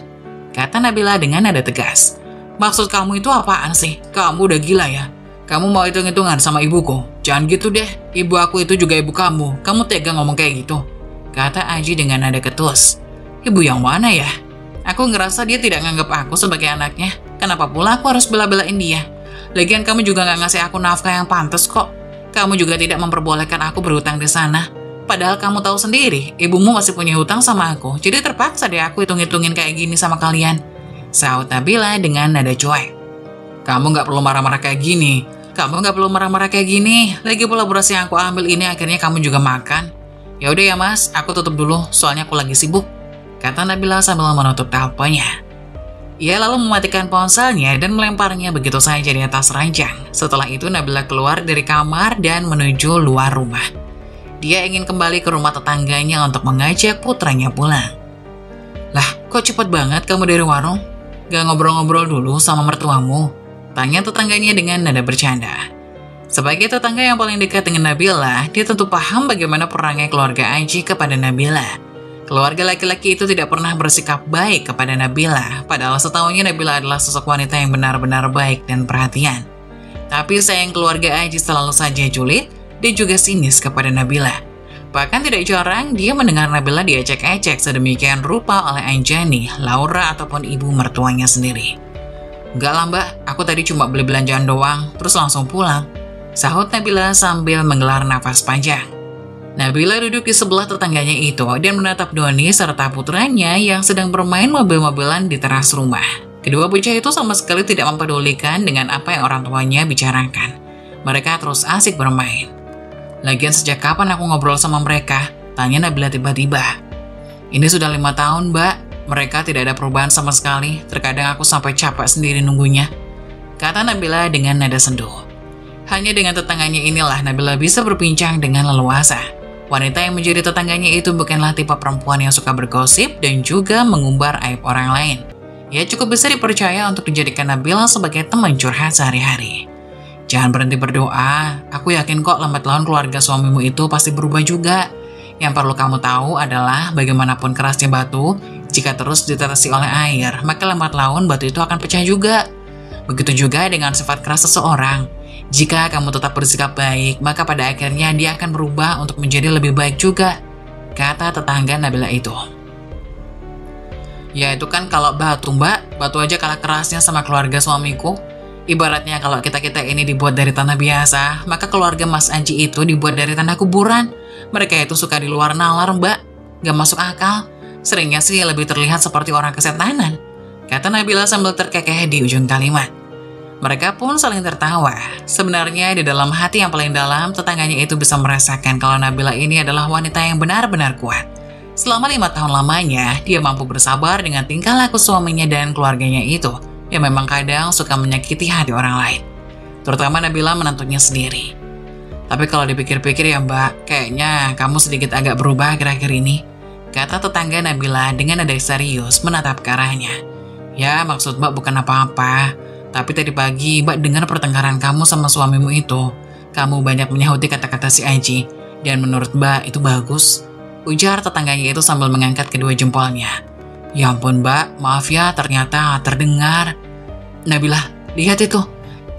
kata Nabila dengan nada tegas. "Maksud kamu itu apaan sih? Kamu udah gila ya? Kamu mau hitung-hitungan sama ibuku? Jangan gitu deh, ibu aku itu juga ibu kamu. Kamu tega ngomong kayak gitu?" kata Aji dengan nada ketus. "Ibu yang mana ya? Aku ngerasa dia tidak nganggap aku sebagai anaknya. Kenapa pula aku harus bela-belain dia? Lagian kamu juga nggak ngasih aku nafkah yang pantas kok. Kamu juga tidak memperbolehkan aku berhutang di sana. Padahal kamu tahu sendiri, ibumu masih punya hutang sama aku. Jadi terpaksa deh aku hitung-hitungin kayak gini sama kalian," sahut Nabila dengan nada cuek. "Kamu nggak perlu marah-marah kayak gini. Kamu nggak perlu marah-marah kayak gini. Lagi pula beras yang aku ambil ini akhirnya kamu juga makan. Ya udah ya mas, aku tutup dulu, soalnya aku lagi sibuk," kata Nabila sambil menutup teleponnya. Ia lalu mematikan ponselnya dan melemparnya begitu saja di atas ranjang. Setelah itu Nabila keluar dari kamar dan menuju luar rumah. Dia ingin kembali ke rumah tetangganya untuk mengajak putranya pulang. "Lah, kok cepet banget kamu dari warung? Gak ngobrol-ngobrol dulu sama mertuamu?" tanya tetangganya dengan nada bercanda. Sebagai tetangga yang paling dekat dengan Nabila, dia tentu paham bagaimana perangai keluarga Aji kepada Nabila. Keluarga laki-laki itu tidak pernah bersikap baik kepada Nabila, padahal setahunya Nabila adalah sosok wanita yang benar-benar baik dan perhatian. Tapi sayang keluarga Aji selalu saja julid dan juga sinis kepada Nabila. Bahkan tidak jarang dia mendengar Nabila diejek-ejek sedemikian rupa oleh Anjani, Laura ataupun ibu mertuanya sendiri. "Enggak lah mbak, aku tadi cuma beli belanjaan doang, terus langsung pulang," sahut Nabila sambil menggelar nafas panjang. Nabila duduk di sebelah tetangganya itu dan menatap Doni serta putranya yang sedang bermain mobil-mobilan di teras rumah. Kedua bocah itu sama sekali tidak mempedulikan dengan apa yang orang tuanya bicarakan. Mereka terus asik bermain. "Lagian sejak kapan aku ngobrol sama mereka?" tanya Nabila tiba-tiba. "Ini sudah 5 tahun mbak, mereka tidak ada perubahan sama sekali. Terkadang aku sampai capek sendiri nunggunya," kata Nabila dengan nada sendu. Hanya dengan tetangganya inilah Nabila bisa berbincang dengan leluasa. Wanita yang menjadi tetangganya itu bukanlah tipe perempuan yang suka bergosip dan juga mengumbar aib orang lain. Ia cukup bisa dipercaya untuk dijadikan Nabila sebagai teman curhat sehari-hari. "Jangan berhenti berdoa, aku yakin kok lambat laun keluarga suamimu itu pasti berubah juga. Yang perlu kamu tahu adalah bagaimanapun kerasnya batu, jika terus ditetesi oleh air, maka lambat laun batu itu akan pecah juga. Begitu juga dengan sifat keras seseorang. Jika kamu tetap bersikap baik, maka pada akhirnya dia akan berubah untuk menjadi lebih baik juga," kata tetangga Nabila itu. "Ya itu kan kalau batu mbak, batu aja kalah kerasnya sama keluarga suamiku. Ibaratnya kalau kita-kita ini dibuat dari tanah biasa, maka keluarga Mas Anji itu dibuat dari tanah kuburan. Mereka itu suka di luar nalar mbak, gak masuk akal. Seringnya sih lebih terlihat seperti orang kesetanan," kata Nabila sambil terkekeh di ujung kalimat. Mereka pun saling tertawa. Sebenarnya di dalam hati yang paling dalam, tetangganya itu bisa merasakan kalau Nabila ini adalah wanita yang benar-benar kuat. Selama 5 tahun lamanya, dia mampu bersabar dengan tingkah laku suaminya dan keluarganya itu, yang memang kadang suka menyakiti hati orang lain. Terutama Nabila menantunya sendiri. "Tapi kalau dipikir-pikir ya mbak, kayaknya kamu sedikit agak berubah akhir-akhir ini," kata tetangga Nabila dengan nada serius menatap ke arahnya. "Ya maksud mbak bukan apa-apa. Tapi tadi pagi mbak dengar pertengkaran kamu sama suamimu itu. Kamu banyak menyahuti kata-kata si Aji. Dan menurut mbak itu bagus," ujar tetangganya itu sambil mengangkat kedua jempolnya. "Ya ampun mbak, maaf ya ternyata terdengar." "Nabila, lihat itu,"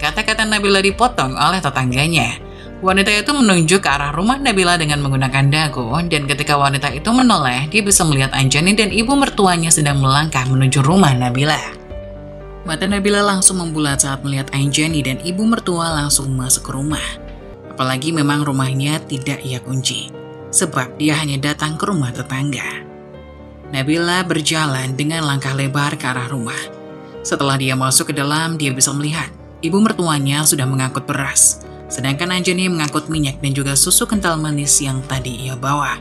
kata-kata Nabila dipotong oleh tetangganya. Wanita itu menunjuk ke arah rumah Nabila dengan menggunakan dagu, dan ketika wanita itu menoleh, dia bisa melihat Anjani dan ibu mertuanya sedang melangkah menuju rumah Nabila. Mata Nabila langsung membulat saat melihat Anjani dan ibu mertua langsung masuk ke rumah. Apalagi memang rumahnya tidak ia kunci, sebab dia hanya datang ke rumah tetangga. Nabila berjalan dengan langkah lebar ke arah rumah. Setelah dia masuk ke dalam, dia bisa melihat ibu mertuanya sudah mengangkut beras, sedangkan Anjani mengangkut minyak dan juga susu kental manis yang tadi ia bawa.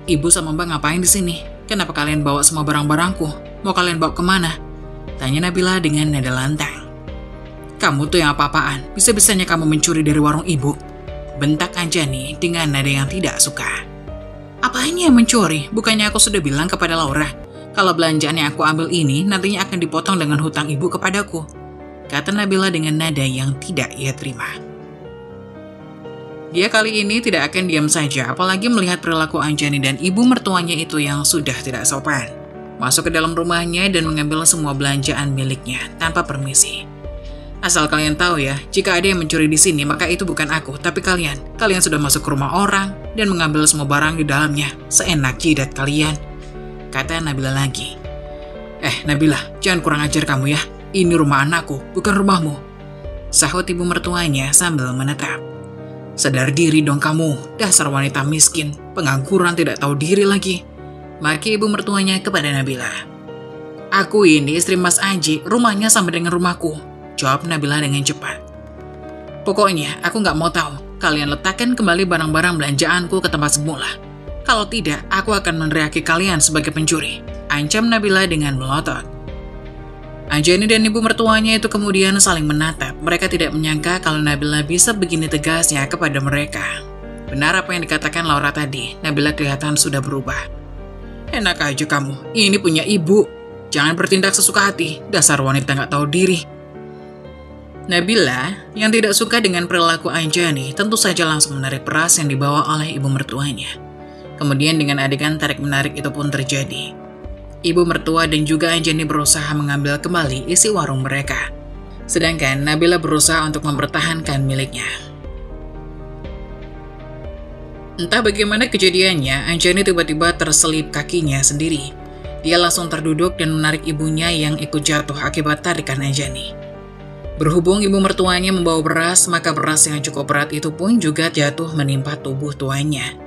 "Ibu sama Mbak ngapain di sini? Kenapa kalian bawa semua barang-barangku? Mau kalian bawa kemana?" tanya Nabila dengan nada lantang. "Kamu tuh yang apa-apaan? Bisa-bisanya kamu mencuri dari warung ibu?" bentak Anjani dengan nada yang tidak suka. "Apanya yang mencuri? Bukannya aku sudah bilang kepada Laura, kalau belanjaan yang aku ambil ini nantinya akan dipotong dengan hutang ibu kepadaku," kata Nabila dengan nada yang tidak ia terima. Dia kali ini tidak akan diam saja, apalagi melihat perilaku Anjani dan ibu mertuanya itu yang sudah tidak sopan. Masuk ke dalam rumahnya dan mengambil semua belanjaan miliknya tanpa permisi. "Asal kalian tahu ya, jika ada yang mencuri di sini maka itu bukan aku, tapi kalian. Kalian sudah masuk ke rumah orang dan mengambil semua barang di dalamnya. Seenak jidat kalian," kata Nabila lagi. Nabila, jangan kurang ajar kamu ya. Ini rumah anakku, bukan rumahmu," sahut ibu mertuanya sambil menatap. "Sadar diri dong kamu, dasar wanita miskin, pengangguran tidak tahu diri lagi," maki ibu mertuanya kepada Nabila. "Aku ini istri Mas Aji, rumahnya sama dengan rumahku," jawab Nabila dengan cepat. "Pokoknya aku nggak mau tahu, kalian letakkan kembali barang-barang belanjaanku ke tempat semula. Kalau tidak, aku akan meneriaki kalian sebagai pencuri," ancam Nabila dengan melotot. Anjani dan ibu mertuanya itu kemudian saling menatap. Mereka tidak menyangka kalau Nabila bisa begini tegasnya kepada mereka. Benar apa yang dikatakan Laura tadi, Nabila kelihatan sudah berubah. "Enak aja kamu, ini punya ibu. Jangan bertindak sesuka hati, dasar wanita nggak tahu diri." Nabila, yang tidak suka dengan perilaku Anjani, tentu saja langsung menarik beras yang dibawa oleh ibu mertuanya. Kemudian dengan adegan tarik-menarik itu pun terjadi. Ibu mertua dan juga Anjani berusaha mengambil kembali isi warung mereka. Sedangkan Nabila berusaha untuk mempertahankan miliknya. Entah bagaimana kejadiannya, Anjani tiba-tiba terselip kakinya sendiri. Dia langsung terduduk dan menarik ibunya yang ikut jatuh akibat tarikan Anjani. Berhubung ibu mertuanya membawa beras, maka beras yang cukup berat itu pun juga jatuh menimpa tubuh tuanya.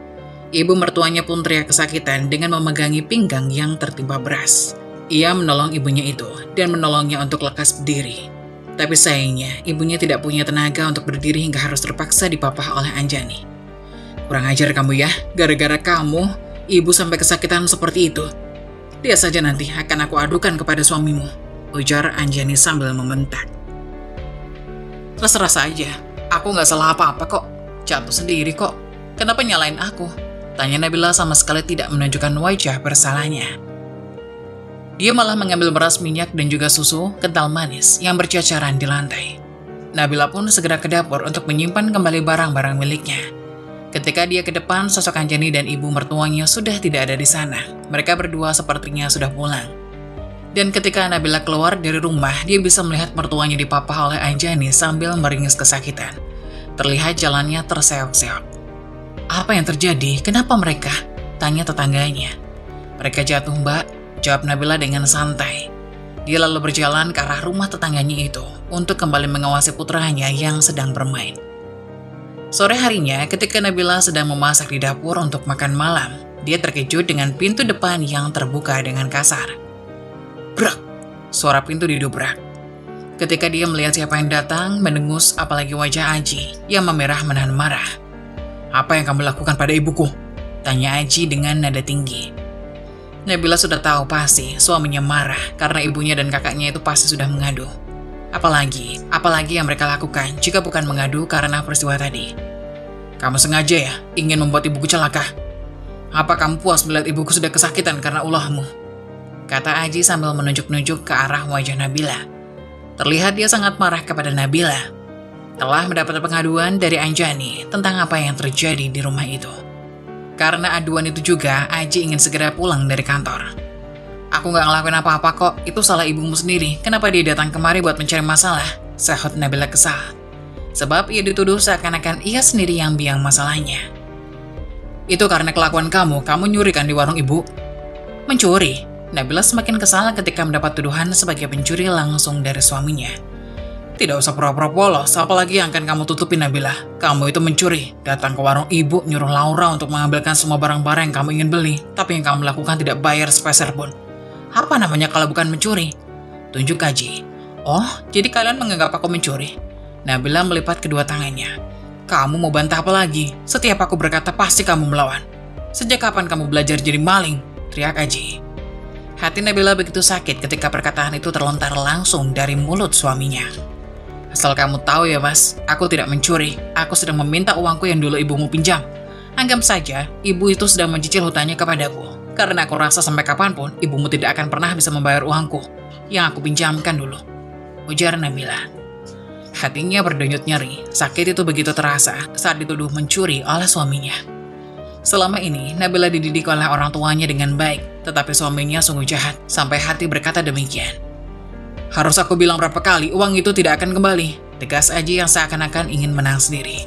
Ibu mertuanya pun teriak kesakitan dengan memegangi pinggang yang tertimpa beras. Ia menolong ibunya itu dan menolongnya untuk lekas berdiri. Tapi sayangnya, ibunya tidak punya tenaga untuk berdiri hingga harus terpaksa dipapah oleh Anjani. "Kurang ajar kamu ya, gara-gara kamu, ibu sampai kesakitan seperti itu. Lihat saja nanti akan aku adukan kepada suamimu," ujar Anjani sambil membentak. "Terserah saja, aku nggak salah apa-apa kok. Jatuh sendiri kok. Kenapa nyalain aku?" tanya Nabila sama sekali tidak menunjukkan wajah bersalahnya. Dia malah mengambil beras, minyak, dan juga susu kental manis yang berceceran di lantai. Nabila pun segera ke dapur untuk menyimpan kembali barang-barang miliknya. Ketika dia ke depan, sosok Anjani dan ibu mertuanya sudah tidak ada di sana. Mereka berdua sepertinya sudah pulang. Dan ketika Nabila keluar dari rumah, dia bisa melihat mertuanya dipapah oleh Anjani sambil meringis kesakitan. Terlihat jalannya terseok-seok. "Apa yang terjadi? Kenapa mereka?" tanya tetangganya. "Mereka jatuh, Mbak," jawab Nabila dengan santai. Dia lalu berjalan ke arah rumah tetangganya itu untuk kembali mengawasi putranya yang sedang bermain. Sore harinya, ketika Nabila sedang memasak di dapur untuk makan malam, dia terkejut dengan pintu depan yang terbuka dengan kasar. Brak! Suara pintu didobrak. Ketika dia melihat siapa yang datang, mendengus apalagi wajah Aji yang memerah menahan marah. "Apa yang kamu lakukan pada ibuku?" tanya Aji dengan nada tinggi. Nabila sudah tahu pasti suaminya marah karena ibunya dan kakaknya itu pasti sudah mengadu. Apalagi yang mereka lakukan jika bukan mengadu karena peristiwa tadi. "Kamu sengaja ya ingin membuat ibuku celaka? Apa kamu puas melihat ibuku sudah kesakitan karena ulahmu?" kata Aji sambil menunjuk-nunjuk ke arah wajah Nabila. Terlihat dia sangat marah kepada Nabila. Telah mendapat pengaduan dari Anjani tentang apa yang terjadi di rumah itu. Karena aduan itu juga, Aji ingin segera pulang dari kantor. "Aku nggak ngelakuin apa-apa kok, itu salah ibumu sendiri. Kenapa dia datang kemari buat mencari masalah?" sahut Nabila kesal. sebab ia dituduh seakan-akan ia sendiri yang biang masalahnya. Itu karena kelakuan kamu nyuri kan di warung ibu? Mencuri? Nabila semakin kesal ketika mendapat tuduhan sebagai pencuri langsung dari suaminya. Tidak usah pura-pura polos, apalagi yang akan kamu tutupi Nabila. Kamu itu mencuri, datang ke warung ibu nyuruh Laura untuk mengambilkan semua barang-barang yang kamu ingin beli, tapi yang kamu lakukan tidak bayar sepeser pun. Apa namanya kalau bukan mencuri? Tunjuk Aji. Oh, jadi kalian menganggap aku mencuri? Nabila melipat kedua tangannya. Kamu mau bantah apa lagi? Setiap aku berkata pasti kamu melawan. Sejak kapan kamu belajar jadi maling? Teriak Aji. Hati Nabila begitu sakit ketika perkataan itu terlontar langsung dari mulut suaminya. Asal kamu tahu ya mas, aku tidak mencuri. Aku sedang meminta uangku yang dulu ibumu pinjam. Anggap saja, ibu itu sedang mencicil hutangnya kepadaku. Karena aku rasa sampai kapanpun, ibumu tidak akan pernah bisa membayar uangku yang aku pinjamkan dulu. Ujar Nabila. Hatinya berdenyut nyeri, sakit itu begitu terasa saat dituduh mencuri oleh suaminya. Selama ini, Nabila dididik oleh orang tuanya dengan baik, tetapi suaminya sungguh jahat, sampai hati berkata demikian. Harus aku bilang berapa kali, uang itu tidak akan kembali, tegas Aji yang seakan-akan ingin menang sendiri.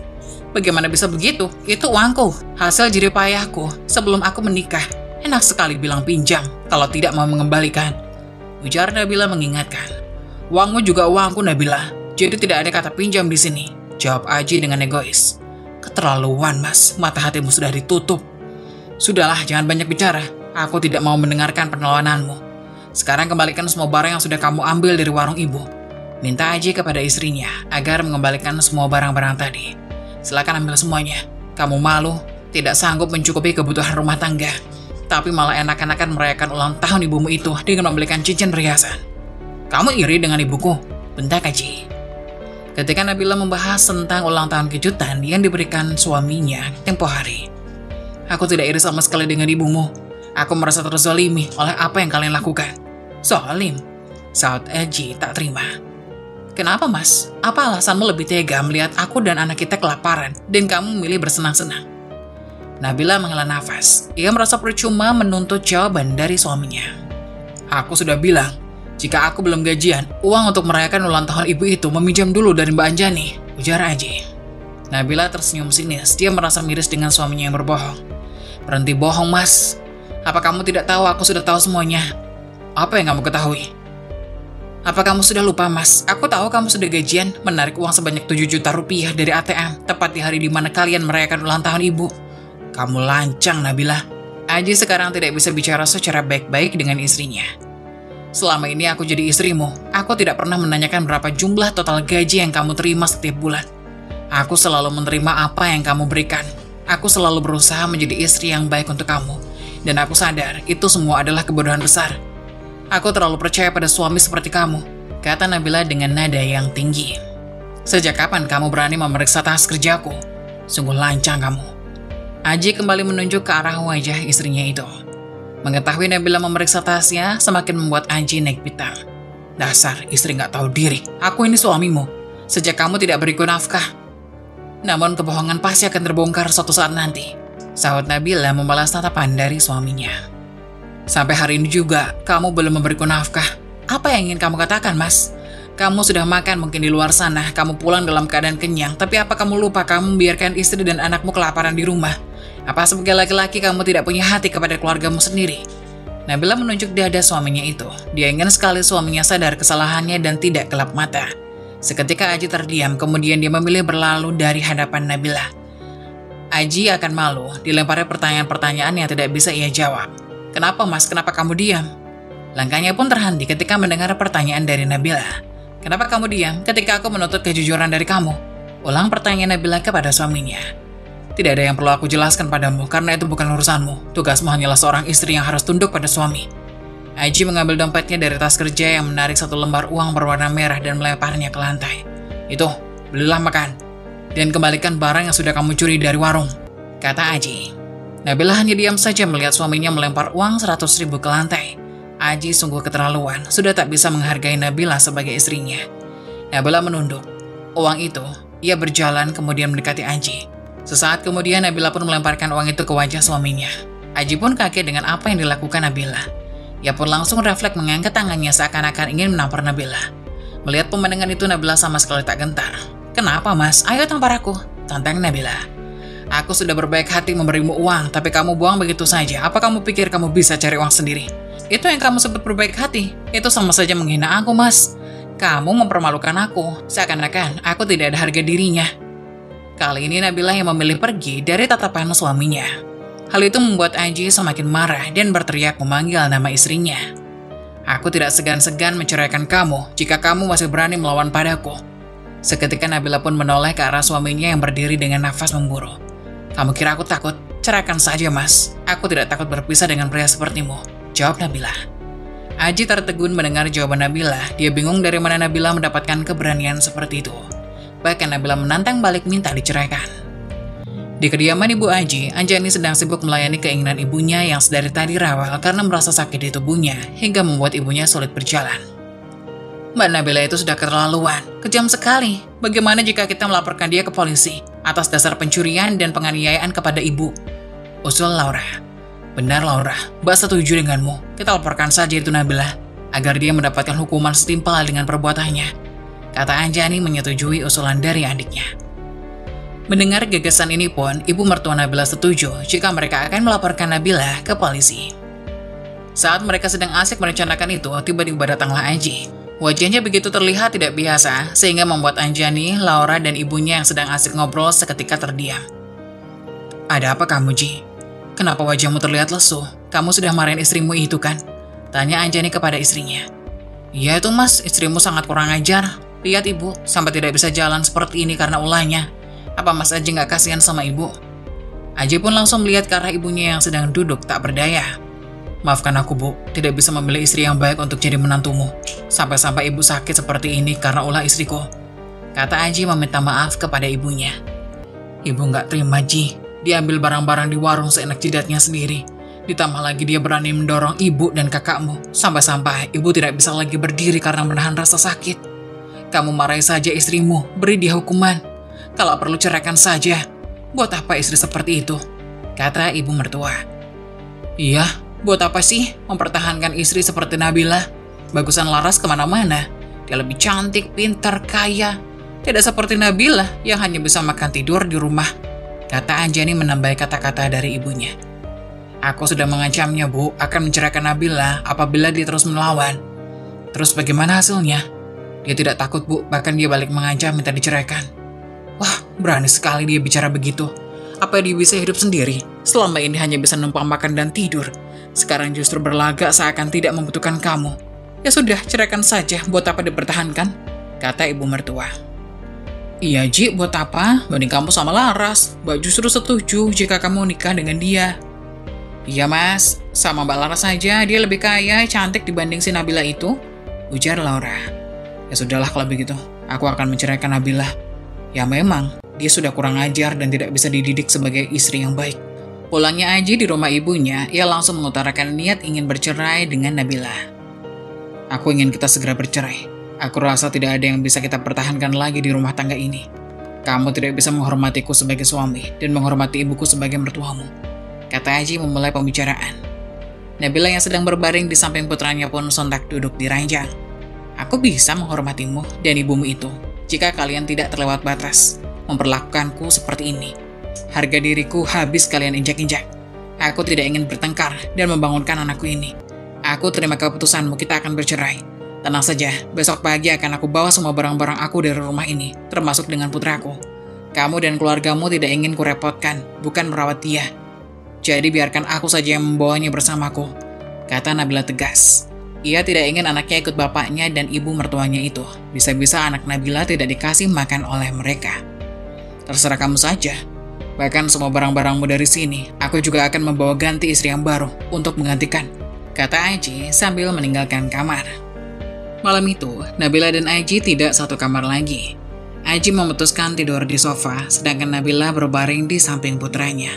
Bagaimana bisa begitu? Itu uangku, hasil jerih payahku sebelum aku menikah. Enak sekali bilang pinjam, kalau tidak mau mengembalikan. Ujar Nabila mengingatkan. Uangmu juga uangku Nabila, jadi tidak ada kata pinjam di sini, jawab Aji dengan egois. Keterlaluan mas, mata hatimu sudah ditutup. Sudahlah, jangan banyak bicara, aku tidak mau mendengarkan perlawananmu. Sekarang kembalikan semua barang yang sudah kamu ambil dari warung ibu. Minta Aji kepada istrinya agar mengembalikan semua barang-barang tadi. Silakan ambil semuanya. Kamu malu, tidak sanggup mencukupi kebutuhan rumah tangga, tapi malah enak-enakan merayakan ulang tahun ibumu itu dengan membelikan cincin perhiasan. Kamu iri dengan ibuku? Bentak Aji. Ketika Nabila membahas tentang ulang tahun kejutan yang diberikan suaminya tempo hari. Aku tidak iri sama sekali dengan ibumu. Aku merasa terzalimi oleh apa yang kalian lakukan. Zalim? Saud Aji tak terima. Kenapa mas? Apa alasanmu lebih tega melihat aku dan anak kita kelaparan dan kamu memilih bersenang-senang? Nabila menghela nafas. Ia merasa percuma menuntut jawaban dari suaminya. Aku sudah bilang, jika aku belum gajian, uang untuk merayakan ulang tahun ibu itu meminjam dulu dari Mbak Anjani, ujar Aji. Nabila tersenyum sinis. Dia merasa miris dengan suaminya yang berbohong. Berhenti bohong mas. Apa kamu tidak tahu aku sudah tahu semuanya? Apa yang kamu ketahui? Apa kamu sudah lupa mas? Aku tahu kamu sudah gajian menarik uang sebanyak 7 juta rupiah dari ATM tepat di hari di mana kalian merayakan ulang tahun ibu. Kamu lancang Nabila. Aji sekarang tidak bisa bicara secara baik-baik dengan istrinya. Selama ini aku jadi istrimu, aku tidak pernah menanyakan berapa jumlah total gaji yang kamu terima setiap bulan. Aku selalu menerima apa yang kamu berikan. Aku selalu berusaha menjadi istri yang baik untuk kamu. Dan aku sadar, itu semua adalah kebodohan besar. Aku terlalu percaya pada suami seperti kamu, kata Nabila dengan nada yang tinggi. Sejak kapan kamu berani memeriksa tas kerjaku? Sungguh lancang kamu. Aji kembali menunjuk ke arah wajah istrinya itu. Mengetahui Nabila memeriksa tasnya, semakin membuat Aji naik pitam. Dasar istri gak tahu diri, aku ini suamimu. Sejak kamu tidak beriku nafkah. Namun kebohongan pasti akan terbongkar suatu saat nanti. Saud Nabila membalas tatapan dari suaminya. Sampai hari ini juga, kamu belum memberiku nafkah. Apa yang ingin kamu katakan, mas? Kamu sudah makan mungkin di luar sana, kamu pulang dalam keadaan kenyang, tapi apa kamu lupa kamu membiarkan istri dan anakmu kelaparan di rumah? Apa sebagai laki-laki kamu tidak punya hati kepada keluargamu sendiri? Nabila menunjuk dada suaminya itu. Dia ingin sekali suaminya sadar kesalahannya dan tidak gelap mata. Seketika Aji terdiam, kemudian dia memilih berlalu dari hadapan Nabila. Aji akan malu, dilempari pertanyaan-pertanyaan yang tidak bisa ia jawab. Kenapa mas, kenapa kamu diam? Langkahnya pun terhenti ketika mendengar pertanyaan dari Nabila. Kenapa kamu diam ketika aku menuntut kejujuran dari kamu? Ulang pertanyaan Nabila kepada suaminya. Tidak ada yang perlu aku jelaskan padamu, karena itu bukan urusanmu. Tugasmu hanyalah seorang istri yang harus tunduk pada suami. Aji mengambil dompetnya dari tas kerja yang menarik satu lembar uang berwarna merah dan melemparnya ke lantai. Itu, belilah makan. Dan kembalikan barang yang sudah kamu curi dari warung, kata Aji. Nabila hanya diam saja melihat suaminya melempar uang 100.000 ke lantai. Aji sungguh keterlaluan, sudah tak bisa menghargai Nabila sebagai istrinya. Nabila menunduk. Uang itu, ia berjalan kemudian mendekati Aji. Sesaat kemudian Nabila pun melemparkan uang itu ke wajah suaminya. Aji pun kaget dengan apa yang dilakukan Nabila. Ia pun langsung refleks mengangkat tangannya seakan-akan ingin menampar Nabila. Melihat pemandangan itu Nabila sama sekali tak gentar. Kenapa mas? Ayo tampar aku, tantang Nabila. Aku sudah berbaik hati memberimu uang, tapi kamu buang begitu saja. Apa kamu pikir kamu bisa cari uang sendiri? Itu yang kamu sebut berbaik hati. Itu sama saja menghina aku, mas. Kamu mempermalukan aku, seakan-akan aku tidak ada harga dirinya. Kali ini Nabila yang memilih pergi dari tatapan suaminya. Hal itu membuat Aji semakin marah dan berteriak memanggil nama istrinya. Aku tidak segan-segan menceraikan kamu jika kamu masih berani melawan padaku. Seketika Nabila pun menoleh ke arah suaminya yang berdiri dengan nafas memburu. Kamu kira aku takut? Ceraikan saja, mas. Aku tidak takut berpisah dengan pria sepertimu, jawab Nabila. Aji tertegun mendengar jawaban Nabila. Dia bingung dari mana Nabila mendapatkan keberanian seperti itu. Bahkan Nabila menantang balik minta diceraikan. Di kediaman Ibu Aji, Anjani sedang sibuk melayani keinginan ibunya yang sedari tadi rewel karena merasa sakit di tubuhnya hingga membuat ibunya sulit berjalan. Mbak Nabila itu sudah keterlaluan, kejam sekali. Bagaimana jika kita melaporkan dia ke polisi atas dasar pencurian dan penganiayaan kepada ibu? Usul Laura. Benar Laura, Mbak setuju denganmu. Kita laporkan saja itu Nabila, agar dia mendapatkan hukuman setimpal dengan perbuatannya. Kata Anjani menyetujui usulan dari adiknya. Mendengar gagasan ini pun, ibu mertua Nabila setuju jika mereka akan melaporkan Nabila ke polisi. Saat mereka sedang asik merencanakan itu, tiba-tiba datanglah Aji. Wajahnya begitu terlihat tidak biasa, sehingga membuat Anjani, Laura, dan ibunya yang sedang asik ngobrol seketika terdiam. Ada apa kamu, Ji? Kenapa wajahmu terlihat lesu? Kamu sudah marahin istrimu itu kan? Tanya Anjani kepada istrinya. Iya itu mas, istrimu sangat kurang ajar. Lihat ibu, sampai tidak bisa jalan seperti ini karena ulahnya. Apa mas Aji nggak kasihan sama ibu? Aji pun langsung melihat ke arah ibunya yang sedang duduk tak berdaya. Maafkan aku bu, tidak bisa memilih istri yang baik untuk jadi menantumu. Sampai-sampai ibu sakit seperti ini karena ulah istriku. Kata Aji meminta maaf kepada ibunya. Ibu nggak terima Ji, diambil barang-barang di warung seenak jidatnya sendiri. Ditambah lagi dia berani mendorong ibu dan kakakmu. Sampai-sampai ibu tidak bisa lagi berdiri karena menahan rasa sakit. Kamu marahi saja istrimu, beri dia hukuman. Kalau perlu ceraikan saja. Buat apa istri seperti itu? Kata ibu mertua. Iya, buat apa sih mempertahankan istri seperti Nabila? Bagusan Laras kemana-mana. Dia lebih cantik, pintar, kaya. Tidak seperti Nabila yang hanya bisa makan tidur di rumah. Kata Anjani menambah kata-kata dari ibunya. Aku sudah mengancamnya bu, akan menceraikan Nabila apabila dia terus melawan. Terus bagaimana hasilnya? Dia tidak takut bu, bahkan dia balik mengancam minta diceraikan. Wah, berani sekali dia bicara begitu. Apa dia bisa hidup sendiri? Selama ini hanya bisa numpang makan dan tidur. Sekarang justru berlagak seakan tidak membutuhkan kamu. Ya sudah, ceraikan saja, buat apa dipertahankan? Kata ibu mertua. Iya Ji, buat apa? Banding kamu sama Laras. Mbak justru setuju jika kamu nikah dengan dia. Iya mas, sama Mbak Laras saja, dia lebih kaya, cantik dibanding si Nabila itu. Ujar Laura. Ya sudahlah kalau begitu, aku akan menceraikan Nabila. Ya memang, dia sudah kurang ajar dan tidak bisa dididik sebagai istri yang baik. Pulangnya Aji di rumah ibunya, ia langsung mengutarakan niat ingin bercerai dengan Nabila. Aku ingin kita segera bercerai. Aku rasa tidak ada yang bisa kita pertahankan lagi di rumah tangga ini. Kamu tidak bisa menghormatiku sebagai suami dan menghormati ibuku sebagai mertuamu. Kata Aji memulai pembicaraan. Nabila yang sedang berbaring di samping putranya pun sontak duduk di ranjang. Aku bisa menghormatimu dan ibumu itu jika kalian tidak terlewat batas, memperlakukanku seperti ini. Harga diriku habis kalian injak-injak. Aku tidak ingin bertengkar dan membangunkan anakku ini. Aku terima keputusanmu, kita akan bercerai. Tenang saja, besok pagi akan aku bawa semua barang-barang aku dari rumah ini, termasuk dengan putraku. Kamu dan keluargamu tidak ingin kurepotkan, bukan merawat dia. Jadi biarkan aku saja yang membawanya bersamaku, kata Nabila tegas. Ia tidak ingin anaknya ikut bapaknya dan ibu mertuanya itu. Bisa-bisa anak Nabila tidak dikasih makan oleh mereka. Terserah kamu saja. Bahkan semua barang-barangmu dari sini, aku juga akan membawa ganti istri yang baru untuk menggantikan, kata Aji sambil meninggalkan kamar. Malam itu, Nabila dan Aji tidak satu kamar lagi. Aji memutuskan tidur di sofa, sedangkan Nabila berbaring di samping putranya.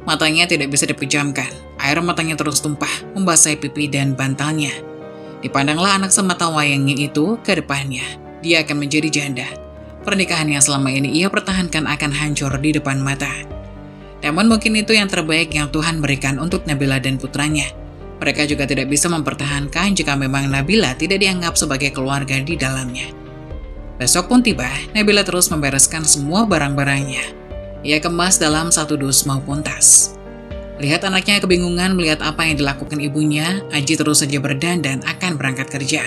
Matanya tidak bisa dipejamkan, air matanya terus tumpah, membasahi pipi dan bantalnya. Dipandanglah anak semata wayangnya itu ke depannya. Dia akan menjadi janda. Pernikahan yang selama ini ia pertahankan akan hancur di depan mata. Namun mungkin itu yang terbaik yang Tuhan berikan untuk Nabila dan putranya. Mereka juga tidak bisa mempertahankan jika memang Nabila tidak dianggap sebagai keluarga di dalamnya. Besok pun tiba, Nabila terus membereskan semua barang-barangnya. Ia kemas dalam satu dus maupun tas. Lihat anaknya kebingungan melihat apa yang dilakukan ibunya, Aji terus saja berdandan akan berangkat kerja.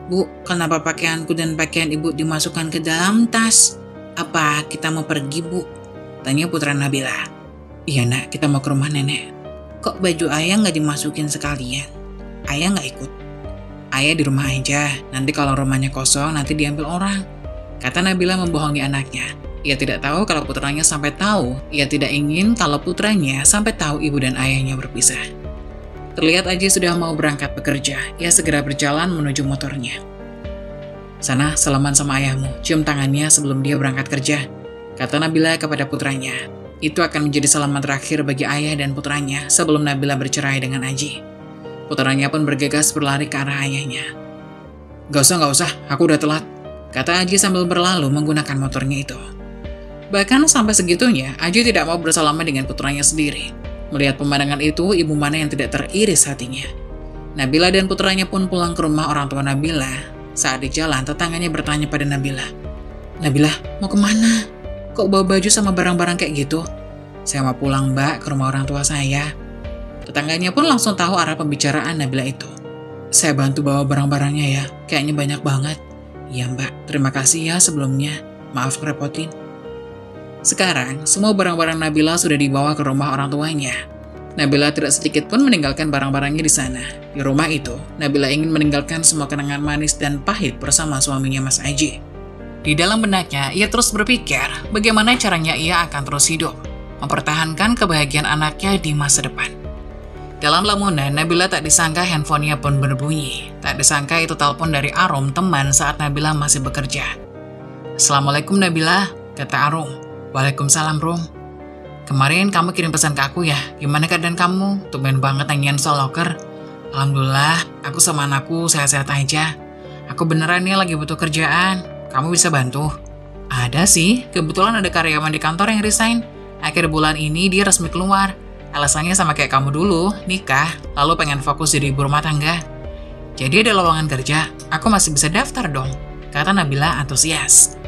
"Bu, kenapa pakaianku dan pakaian ibu dimasukkan ke dalam tas? Apa kita mau pergi, Bu?" tanya putra Nabila. "Iya nak, kita mau ke rumah nenek." "Kok baju ayah nggak dimasukin sekalian? Ayah nggak ikut?" "Ayah di rumah aja, nanti kalau rumahnya kosong nanti diambil orang," kata Nabila membohongi anaknya. Ia tidak tahu kalau putranya sampai tahu. Ia tidak ingin kalau putranya sampai tahu ibu dan ayahnya berpisah. Terlihat Aji sudah mau berangkat bekerja. Ia segera berjalan menuju motornya. "Sana, salaman sama ayahmu, cium tangannya sebelum dia berangkat kerja," kata Nabila kepada putranya. Itu akan menjadi salaman terakhir bagi ayah dan putranya sebelum Nabila bercerai dengan Aji. Putranya pun bergegas berlari ke arah ayahnya. Gak usah, aku udah telat," kata Aji sambil berlalu menggunakan motornya itu. Bahkan sampai segitunya, Aji tidak mau bersalaman dengan putranya sendiri. Melihat pemandangan itu, ibu mana yang tidak teriris hatinya. Nabila dan putranya pun pulang ke rumah orang tua Nabila. Saat di jalan, tetangganya bertanya pada Nabila, "Nabila, mau kemana? Kok bawa baju sama barang-barang kayak gitu?" "Saya mau pulang, Mbak, ke rumah orang tua saya." Tetangganya pun langsung tahu arah pembicaraan Nabila itu. "Saya bantu bawa barang-barangnya ya, kayaknya banyak banget." "Iya, Mbak, terima kasih ya sebelumnya. Maaf kerepotin." Sekarang, semua barang-barang Nabila sudah dibawa ke rumah orang tuanya. Nabila tidak sedikit pun meninggalkan barang-barangnya di sana. Di rumah itu, Nabila ingin meninggalkan semua kenangan manis dan pahit bersama suaminya Mas Aji. Di dalam benaknya, ia terus berpikir bagaimana caranya ia akan terus hidup, mempertahankan kebahagiaan anaknya di masa depan. Dalam lamunan, Nabila tak disangka handphonenya pun berbunyi. Tak disangka itu telepon dari Arum, teman saat Nabila masih bekerja. "Assalamualaikum Nabila," kata Arum. "Waalaikumsalam, Rum. Kemarin kamu kirim pesan ke aku ya, gimana keadaan kamu? Tumben banget nanyain soal loker." "Alhamdulillah, aku sama anakku sehat-sehat aja. Aku beneran nih lagi butuh kerjaan, kamu bisa bantu?" "Ada sih, kebetulan ada karyawan di kantor yang resign. Akhir bulan ini dia resmi keluar. Alasannya sama kayak kamu dulu, nikah, lalu pengen fokus jadi ibu rumah tangga. Jadi ada lowongan kerja, aku masih bisa daftar dong," kata Nabila antusias.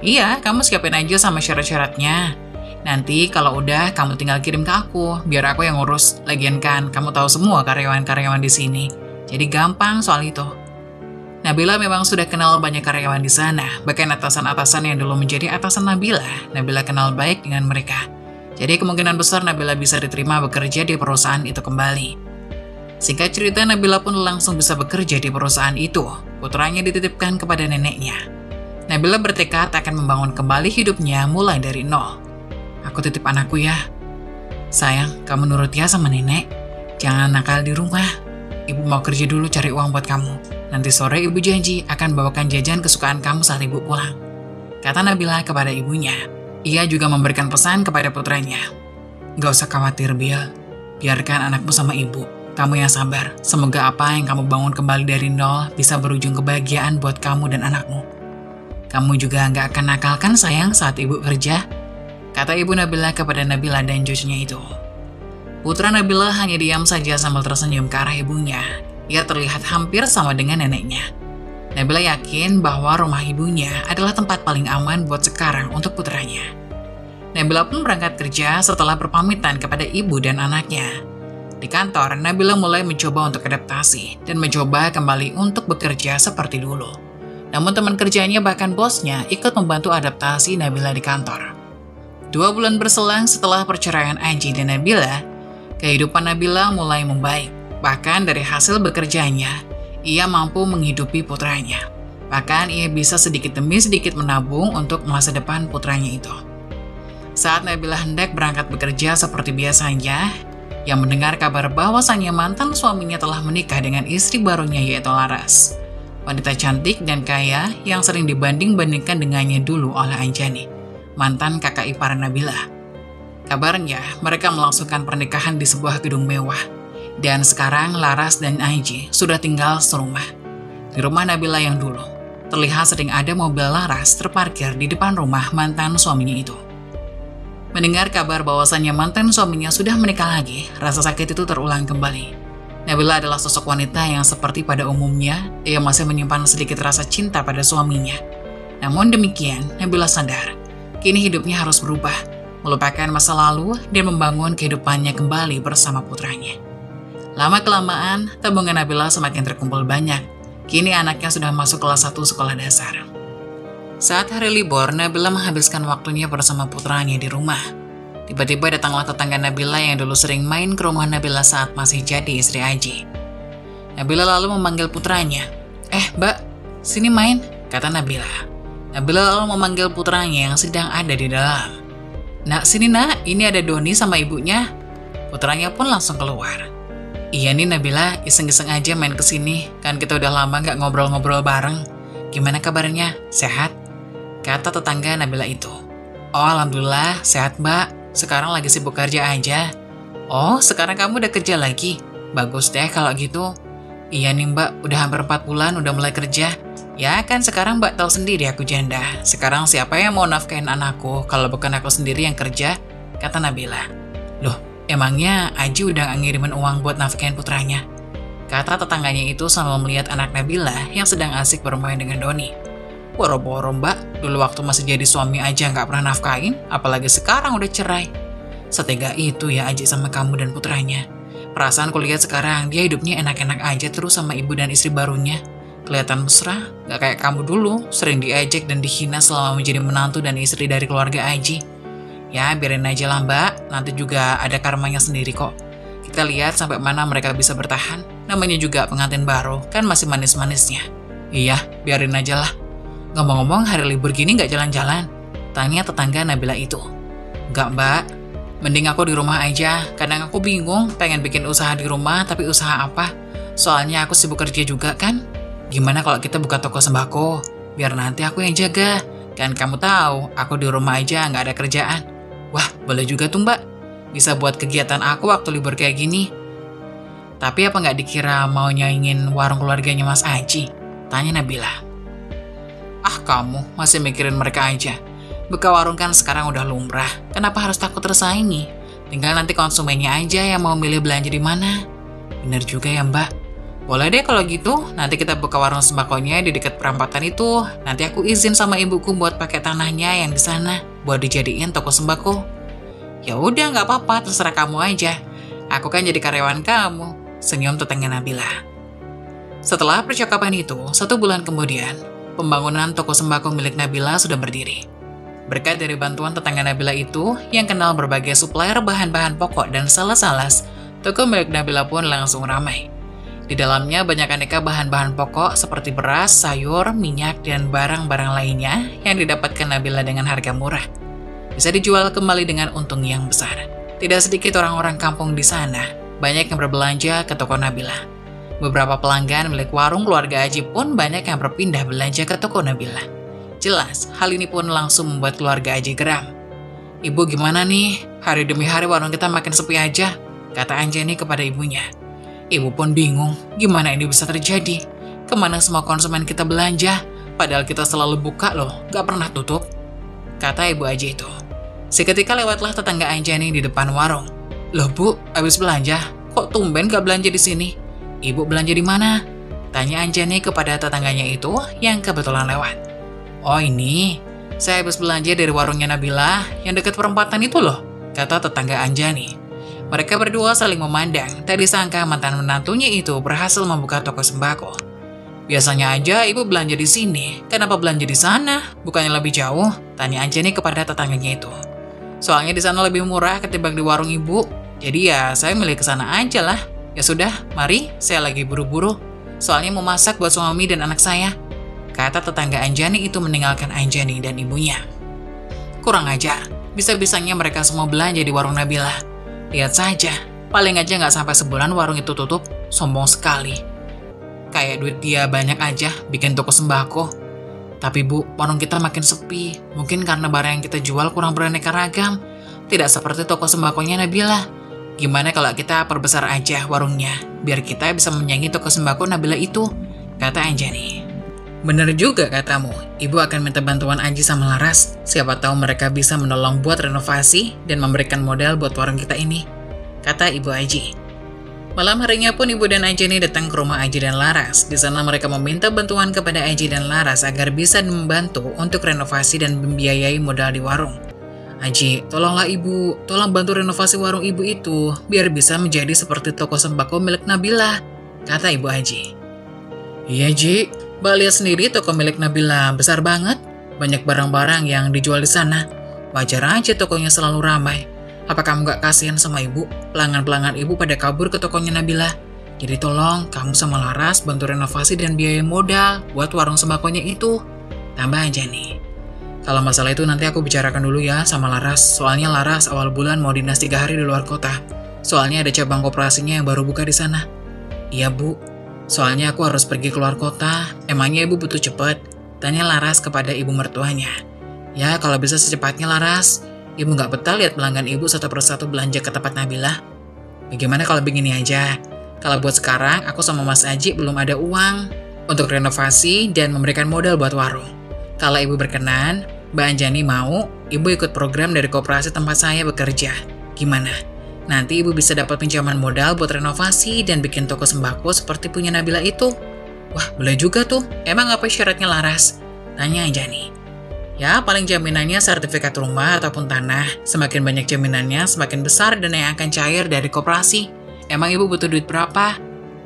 "Iya, kamu siapin aja sama syarat-syaratnya. Nanti kalau udah, kamu tinggal kirim ke aku, biar aku yang ngurus. Lagian kan, kamu tahu semua karyawan-karyawan di sini. Jadi gampang soal itu." Nabila memang sudah kenal banyak karyawan di sana, bahkan atasan-atasan yang dulu menjadi atasan Nabila. Nabila kenal baik dengan mereka. Jadi kemungkinan besar Nabila bisa diterima bekerja di perusahaan itu kembali. Singkat cerita, Nabila pun langsung bisa bekerja di perusahaan itu. Putranya dititipkan kepada neneknya. Nabila bertekad akan membangun kembali hidupnya mulai dari nol. "Aku titip anakku ya. Sayang, kamu nurut ya sama nenek. Jangan nakal di rumah. Ibu mau kerja dulu cari uang buat kamu. Nanti sore ibu janji akan bawakan jajan kesukaan kamu saat ibu pulang," kata Nabila kepada ibunya. Ia juga memberikan pesan kepada putranya. "Gak usah khawatir, Bil. Biarkan anakmu sama ibu. Kamu yang sabar. Semoga apa yang kamu bangun kembali dari nol bisa berujung kebahagiaan buat kamu dan anakmu. Kamu juga gak akan nakal kan sayang saat ibu kerja?" kata ibu Nabila kepada Nabila dan cucunya itu. Putra Nabila hanya diam saja sambil tersenyum ke arah ibunya. Ia terlihat hampir sama dengan neneknya. Nabila yakin bahwa rumah ibunya adalah tempat paling aman buat sekarang untuk putranya. Nabila pun berangkat kerja setelah berpamitan kepada ibu dan anaknya. Di kantor, Nabila mulai mencoba untuk adaptasi dan mencoba kembali untuk bekerja seperti dulu. Namun teman kerjanya bahkan bosnya ikut membantu adaptasi Nabila di kantor. 2 bulan berselang setelah perceraian Aji dan Nabila, kehidupan Nabila mulai membaik. Bahkan dari hasil bekerjanya, ia mampu menghidupi putranya. Bahkan ia bisa sedikit demi sedikit menabung untuk masa depan putranya itu. Saat Nabila hendak berangkat bekerja seperti biasanya, ia mendengar kabar bahwasannya mantan suaminya telah menikah dengan istri barunya yaitu Laras. Wanita cantik dan kaya yang sering dibanding-bandingkan dengannya dulu oleh Anjani, mantan kakak ipar Nabila. Kabarnya mereka melangsungkan pernikahan di sebuah gedung mewah. Dan sekarang Laras dan Aji sudah tinggal serumah. Di rumah Nabila yang dulu, terlihat sering ada mobil Laras terparkir di depan rumah mantan suaminya itu. Mendengar kabar bahwasannya mantan suaminya sudah menikah lagi, rasa sakit itu terulang kembali. Nabila adalah sosok wanita yang seperti pada umumnya, ia masih menyimpan sedikit rasa cinta pada suaminya. Namun demikian, Nabila sadar, kini hidupnya harus berubah, melupakan masa lalu dan membangun kehidupannya kembali bersama putranya. Lama-kelamaan, tabungan Nabila semakin terkumpul banyak. Kini anaknya sudah masuk kelas 1 sekolah dasar. Saat hari libur, Nabila menghabiskan waktunya bersama putranya di rumah. Tiba-tiba datanglah tetangga Nabila yang dulu sering main ke rumah Nabila saat masih jadi istri Aji. Nabila lalu memanggil putranya. Mbak, sini main, kata Nabila. Nabila lalu memanggil putranya yang sedang ada di dalam. Nak, sini nak, ini ada Doni sama ibunya. Putranya pun langsung keluar. Iya nih Nabila, iseng-iseng aja main kesini, kan kita udah lama gak ngobrol-ngobrol bareng. Gimana kabarnya? Sehat? Kata tetangga Nabila itu. Oh, alhamdulillah, sehat mbak. Sekarang lagi sibuk kerja aja. Oh, sekarang kamu udah kerja lagi? Bagus deh kalau gitu. Iya nih mbak, udah hampir 4 bulan udah mulai kerja. Ya kan sekarang mbak tahu sendiri aku janda. Sekarang siapa yang mau nafkahin anakku kalau bukan aku sendiri yang kerja? Kata Nabila. Loh, emangnya Aji udah ngirimin uang buat nafkahin putranya? Kata tetangganya itu sambil melihat anak Nabila yang sedang asik bermain dengan Doni. Boro-boro mbak, dulu waktu masih jadi suami aja nggak pernah nafkain, apalagi sekarang udah cerai. Setega itu ya Aji sama kamu dan putranya. Perasaan kulihat sekarang dia hidupnya enak-enak aja terus sama ibu dan istri barunya. Kelihatan mesra, nggak kayak kamu dulu, sering diejek dan dihina selama menjadi menantu dan istri dari keluarga Aji. Ya biarin aja lah mbak, nanti juga ada karmanya sendiri kok. Kita lihat sampai mana mereka bisa bertahan, namanya juga pengantin baru, kan masih manis-manisnya. Iya, biarin aja lah. Ngomong-ngomong hari libur gini nggak jalan-jalan? Tanya tetangga Nabila itu. Nggak mbak, mending aku di rumah aja, kadang aku bingung pengen bikin usaha di rumah tapi usaha apa? Soalnya aku sibuk kerja juga kan? Gimana kalau kita buka toko sembako? Biar nanti aku yang jaga. Kan kamu tahu, aku di rumah aja nggak ada kerjaan. Wah, boleh juga tuh mbak. Bisa buat kegiatan aku waktu libur kayak gini. Tapi apa nggak dikira mau nyaingin warung keluarganya Mas Aji? Tanya Nabila. Ah kamu, masih mikirin mereka aja. Buka warung kan sekarang udah lumrah. Kenapa harus takut tersaingi? Tinggal nanti konsumennya aja yang mau milih belanja di mana. Bener juga ya mbak. Boleh deh kalau gitu, nanti kita buka warung sembakonya di dekat perempatan itu. Nanti aku izin sama ibuku buat pakai tanahnya yang di sana, buat dijadiin toko sembako. Ya udah nggak apa-apa, terserah kamu aja. Aku kan jadi karyawan kamu, senyum tetangga Nabila. Setelah percakapan itu, 1 bulan kemudian, pembangunan toko sembako milik Nabila sudah berdiri. Berkat dari bantuan tetangga Nabila itu, yang kenal berbagai supplier bahan-bahan pokok dan salas-salas, toko milik Nabila pun langsung ramai. Di dalamnya banyak aneka bahan-bahan pokok seperti beras, sayur, minyak, dan barang-barang lainnya yang didapatkan Nabila dengan harga murah. Bisa dijual kembali dengan untung yang besar. Tidak sedikit orang-orang kampung di sana, banyak yang berbelanja ke toko Nabila. Beberapa pelanggan milik warung keluarga Aji pun banyak yang berpindah belanja ke toko Nabila. Jelas, hal ini pun langsung membuat keluarga Aji geram. Ibu gimana nih? Hari demi hari warung kita makin sepi aja, kata Anjani kepada ibunya. Ibu pun bingung, gimana ini bisa terjadi? Kemana semua konsumen kita belanja? Padahal kita selalu buka loh, gak pernah tutup, kata ibu Aji itu. Seketika lewatlah tetangga Anjani di depan warung. Loh bu, habis belanja? Kok tumben gak belanja di sini? Ibu belanja di mana? Tanya Anjani kepada tetangganya itu yang kebetulan lewat. Oh ini, saya habis belanja dari warungnya Nabila yang dekat perempatan itu loh, kata tetangga Anjani. Mereka berdua saling memandang, tak disangka mantan menantunya itu berhasil membuka toko sembako. Biasanya aja ibu belanja di sini, kenapa belanja di sana? Bukannya lebih jauh? Tanya Anjani kepada tetangganya itu. Soalnya di sana lebih murah ketimbang di warung ibu, jadi ya saya milih ke sana aja lah. Ya sudah, mari, saya lagi buru-buru. Soalnya mau masak buat suami dan anak saya, kata tetangga Anjani itu meninggalkan Anjani dan ibunya. Kurang ajar, bisa-bisanya mereka semua belanja di warung Nabila. Lihat saja, paling aja nggak sampai sebulan warung itu tutup, sombong sekali. Kayak duit dia banyak aja bikin toko sembako. Tapi bu, warung kita makin sepi, mungkin karena barang yang kita jual kurang beraneka ragam. Tidak seperti toko sembakonya Nabila. Gimana kalau kita perbesar aja warungnya, biar kita bisa menyaingi toko sembako Nabila itu, kata Anjani. Bener juga katamu, ibu akan minta bantuan Aji sama Laras. Siapa tahu mereka bisa menolong buat renovasi dan memberikan modal buat warung kita ini, kata ibu Aji. Malam harinya pun Ibu dan Anjani datang ke rumah Aji dan Laras. Di sana mereka meminta bantuan kepada Aji dan Laras agar bisa membantu untuk renovasi dan membiayai modal di warung. Aji, tolonglah Ibu, tolong bantu renovasi warung Ibu itu, biar bisa menjadi seperti toko sembako milik Nabila, kata Ibu Aji. Iya Ji, Mbak lihat sendiri toko milik Nabila besar banget, banyak barang-barang yang dijual di sana. Wajar aja tokonya selalu ramai. Apa kamu gak kasihan sama Ibu? Pelanggan-pelanggan Ibu pada kabur ke tokonya Nabila. Jadi tolong kamu sama Laras bantu renovasi dan biaya modal buat warung sembakonya itu. Tambah aja nih. Kalau masalah itu nanti aku bicarakan dulu ya sama Laras. Soalnya Laras awal bulan mau dinas 3 hari di luar kota. Soalnya ada cabang koperasinya yang baru buka di sana. Iya Bu, soalnya aku harus pergi keluar kota. Emangnya Ibu butuh cepet? Tanya Laras kepada ibu mertuanya. Ya kalau bisa secepatnya Laras. Ibu gak betah lihat pelanggan Ibu satu persatu belanja ke tempat Nabila. Bagaimana kalau begini aja? Kalau buat sekarang, aku sama Mas Aji belum ada uang untuk renovasi dan memberikan modal buat warung. Kalau Ibu berkenan, Mbak Anjani mau, Ibu ikut program dari koperasi tempat saya bekerja. Gimana? Nanti Ibu bisa dapat pinjaman modal buat renovasi dan bikin toko sembako seperti punya Nabila itu. Wah, boleh juga tuh. Emang apa syaratnya Laras? Tanya Anjani. Ya, paling jaminannya sertifikat rumah ataupun tanah. Semakin banyak jaminannya, semakin besar dana yang akan cair dari koperasi. Emang Ibu butuh duit berapa?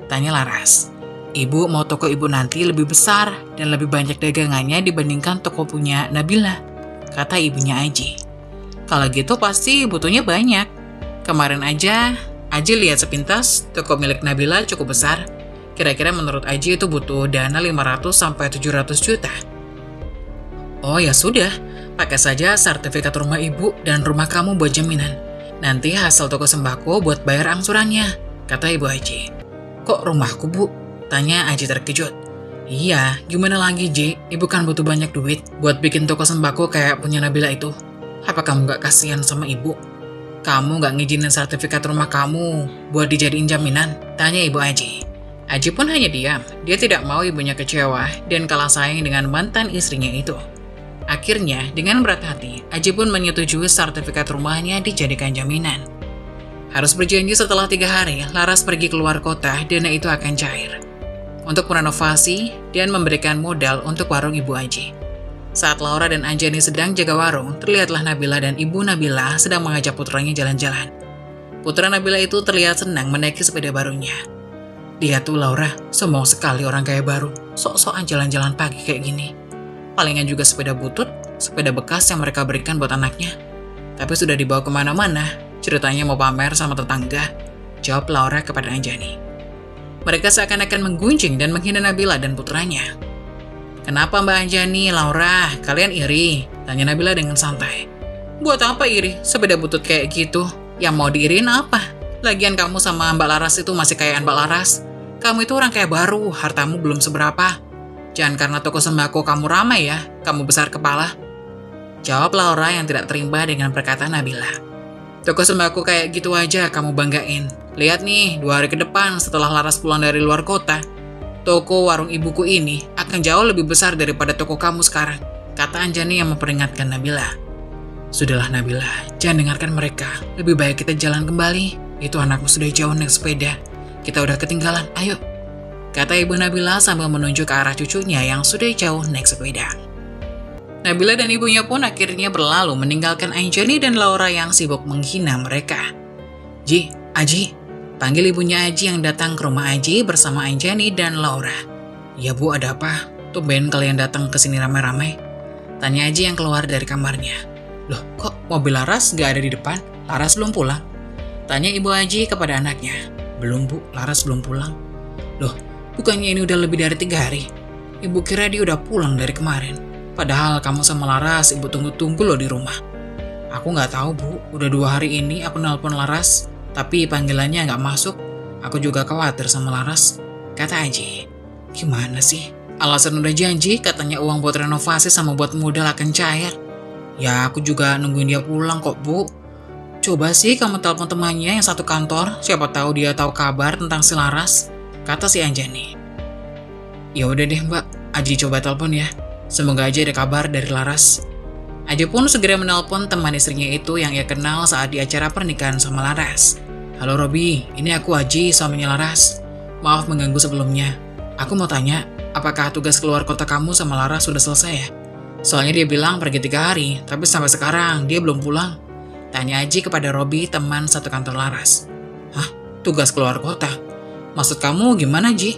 Tanya Laras. Ibu mau toko Ibu nanti lebih besar dan lebih banyak dagangannya dibandingkan toko punya Nabila, kata ibunya Aji. Kalau gitu pasti butuhnya banyak. Kemarin aja, Aji lihat sepintas toko milik Nabila cukup besar. Kira-kira menurut Aji itu butuh dana 500-700 juta. Oh ya sudah, pakai saja sertifikat rumah Ibu dan rumah kamu buat jaminan. Nanti hasil toko sembako buat bayar angsurannya, kata Ibu Aji. Kok rumahku Bu? Tanya Aji terkejut. Iya, gimana lagi Ji? Ibu kan butuh banyak duit buat bikin toko sembako kayak punya Nabila itu. Apa kamu gak kasihan sama Ibu? Kamu gak ngizinin sertifikat rumah kamu buat dijadiin jaminan? Tanya Ibu Aji. Aji pun hanya diam. Dia tidak mau ibunya kecewa dan kalah saing dengan mantan istrinya itu. Akhirnya, dengan berat hati, Aji pun menyetujui sertifikat rumahnya dijadikan jaminan. Harus berjanji setelah 3 hari, Laras pergi keluar kota, dana itu akan cair. Untuk merenovasi dan memberikan modal untuk warung Ibu Aji. Saat Laura dan Anjani sedang jaga warung, terlihatlah Nabila dan Ibu Nabila sedang mengajak putranya jalan-jalan. Putra Nabila itu terlihat senang menaiki sepeda barunya. Lihat tuh Laura, sombong sekali orang kayak baru, sok-sokan jalan-jalan pagi kayak gini. Palingan juga sepeda butut, sepeda bekas yang mereka berikan buat anaknya. Tapi sudah dibawa kemana-mana, ceritanya mau pamer sama tetangga. Jawab Laura kepada Anjani. Mereka seakan-akan menggunjing dan menghina Nabila dan putranya. Kenapa Mbak Anjani, Laura? Kalian iri? Tanya Nabila dengan santai. Buat apa iri? Sepeda butut kayak gitu. Yang mau diiriin apa? Lagian kamu sama Mbak Laras itu masih kayak Mbak Laras. Kamu itu orang kayak baru, hartamu belum seberapa. Jangan karena toko sembako kamu ramai ya, kamu besar kepala. Jawab Laura yang tidak terima dengan perkataan Nabila. Toko sembako kayak gitu aja kamu banggain. Lihat nih, 2 hari ke depan setelah Laras pulang dari luar kota, toko warung ibuku ini akan jauh lebih besar daripada toko kamu sekarang, kata Anjani yang memperingatkan Nabila. Sudahlah Nabila, jangan dengarkan mereka. Lebih baik kita jalan kembali. Itu anakmu sudah jauh naik sepeda. Kita udah ketinggalan, ayo. Kata Ibu Nabila sambil menunjuk ke arah cucunya yang sudah jauh naik sepeda. Nabila dan ibunya pun akhirnya berlalu meninggalkan Anjani dan Laura yang sibuk menghina mereka. Ji, Aji, panggil ibunya Aji yang datang ke rumah Aji bersama Anjani dan Laura. Ya Bu, ada apa? Tumben kalian datang ke sini ramai-ramai. Tanya Aji yang keluar dari kamarnya. Loh, kok mobil Laras gak ada di depan? Laras belum pulang? Tanya Ibu Aji kepada anaknya. Belum Bu, Laras belum pulang. Loh, bukannya ini udah lebih dari 3 hari? Ibu kira dia udah pulang dari kemarin. Padahal kamu sama Laras Ibu tunggu-tunggu loh di rumah. Aku nggak tahu Bu, udah 2 hari ini aku nelpon Laras, tapi panggilannya nggak masuk. Aku juga khawatir sama Laras, kata Aji. Gimana sih? Alasan udah janji katanya uang buat renovasi sama buat modal akan cair. Ya aku juga nungguin dia pulang kok Bu. Coba sih kamu telepon temannya yang satu kantor, siapa tahu dia tahu kabar tentang si Laras, kata si Anjani. Ya udah deh Mbak, Aji coba telepon ya. Semoga aja ada kabar dari Laras. Aji pun segera menelpon teman istrinya itu yang ia kenal saat di acara pernikahan sama Laras. Halo Robi, ini aku Aji, suaminya Laras. Maaf mengganggu sebelumnya. Aku mau tanya, apakah tugas keluar kota kamu sama Laras sudah selesai ya? Soalnya dia bilang pergi 3 hari, tapi sampai sekarang dia belum pulang. Tanya Aji kepada Robi, teman satu kantor Laras. Hah? Tugas keluar kota? Maksud kamu gimana, Ji?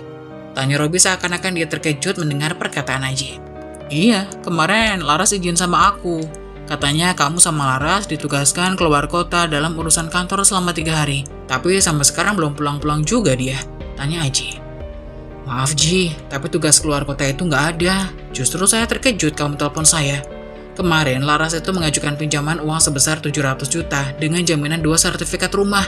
Tanya Robi seakan-akan dia terkejut mendengar perkataan Aji. Iya, kemarin Laras izin sama aku. Katanya kamu sama Laras ditugaskan keluar kota dalam urusan kantor selama 3 hari. Tapi sampai sekarang belum pulang-pulang juga dia. Tanya Aji. Maaf Ji, tapi tugas keluar kota itu nggak ada. Justru saya terkejut kamu telepon saya. Kemarin Laras itu mengajukan pinjaman uang sebesar 700 juta dengan jaminan 2 sertifikat rumah.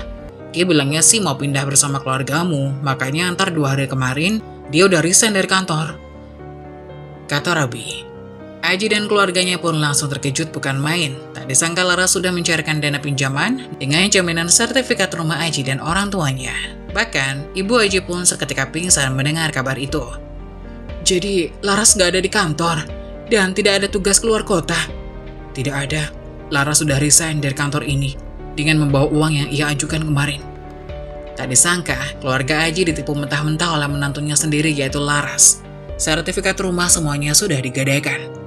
Dia bilangnya sih mau pindah bersama keluargamu, makanya antar 2 hari kemarin dia udah resign dari kantor. Kata Robi. Aji dan keluarganya pun langsung terkejut bukan main. Tak disangka Laras sudah mencairkan dana pinjaman dengan jaminan sertifikat rumah Aji dan orang tuanya. Bahkan, ibu Aji pun seketika pingsan mendengar kabar itu. Jadi, Laras gak ada di kantor dan tidak ada tugas keluar kota? Tidak ada. Laras sudah resign dari kantor ini dengan membawa uang yang ia ajukan kemarin. Tak disangka, keluarga Aji ditipu mentah-mentah oleh menantunya sendiri yaitu Laras. Sertifikat rumah semuanya sudah digadaikan.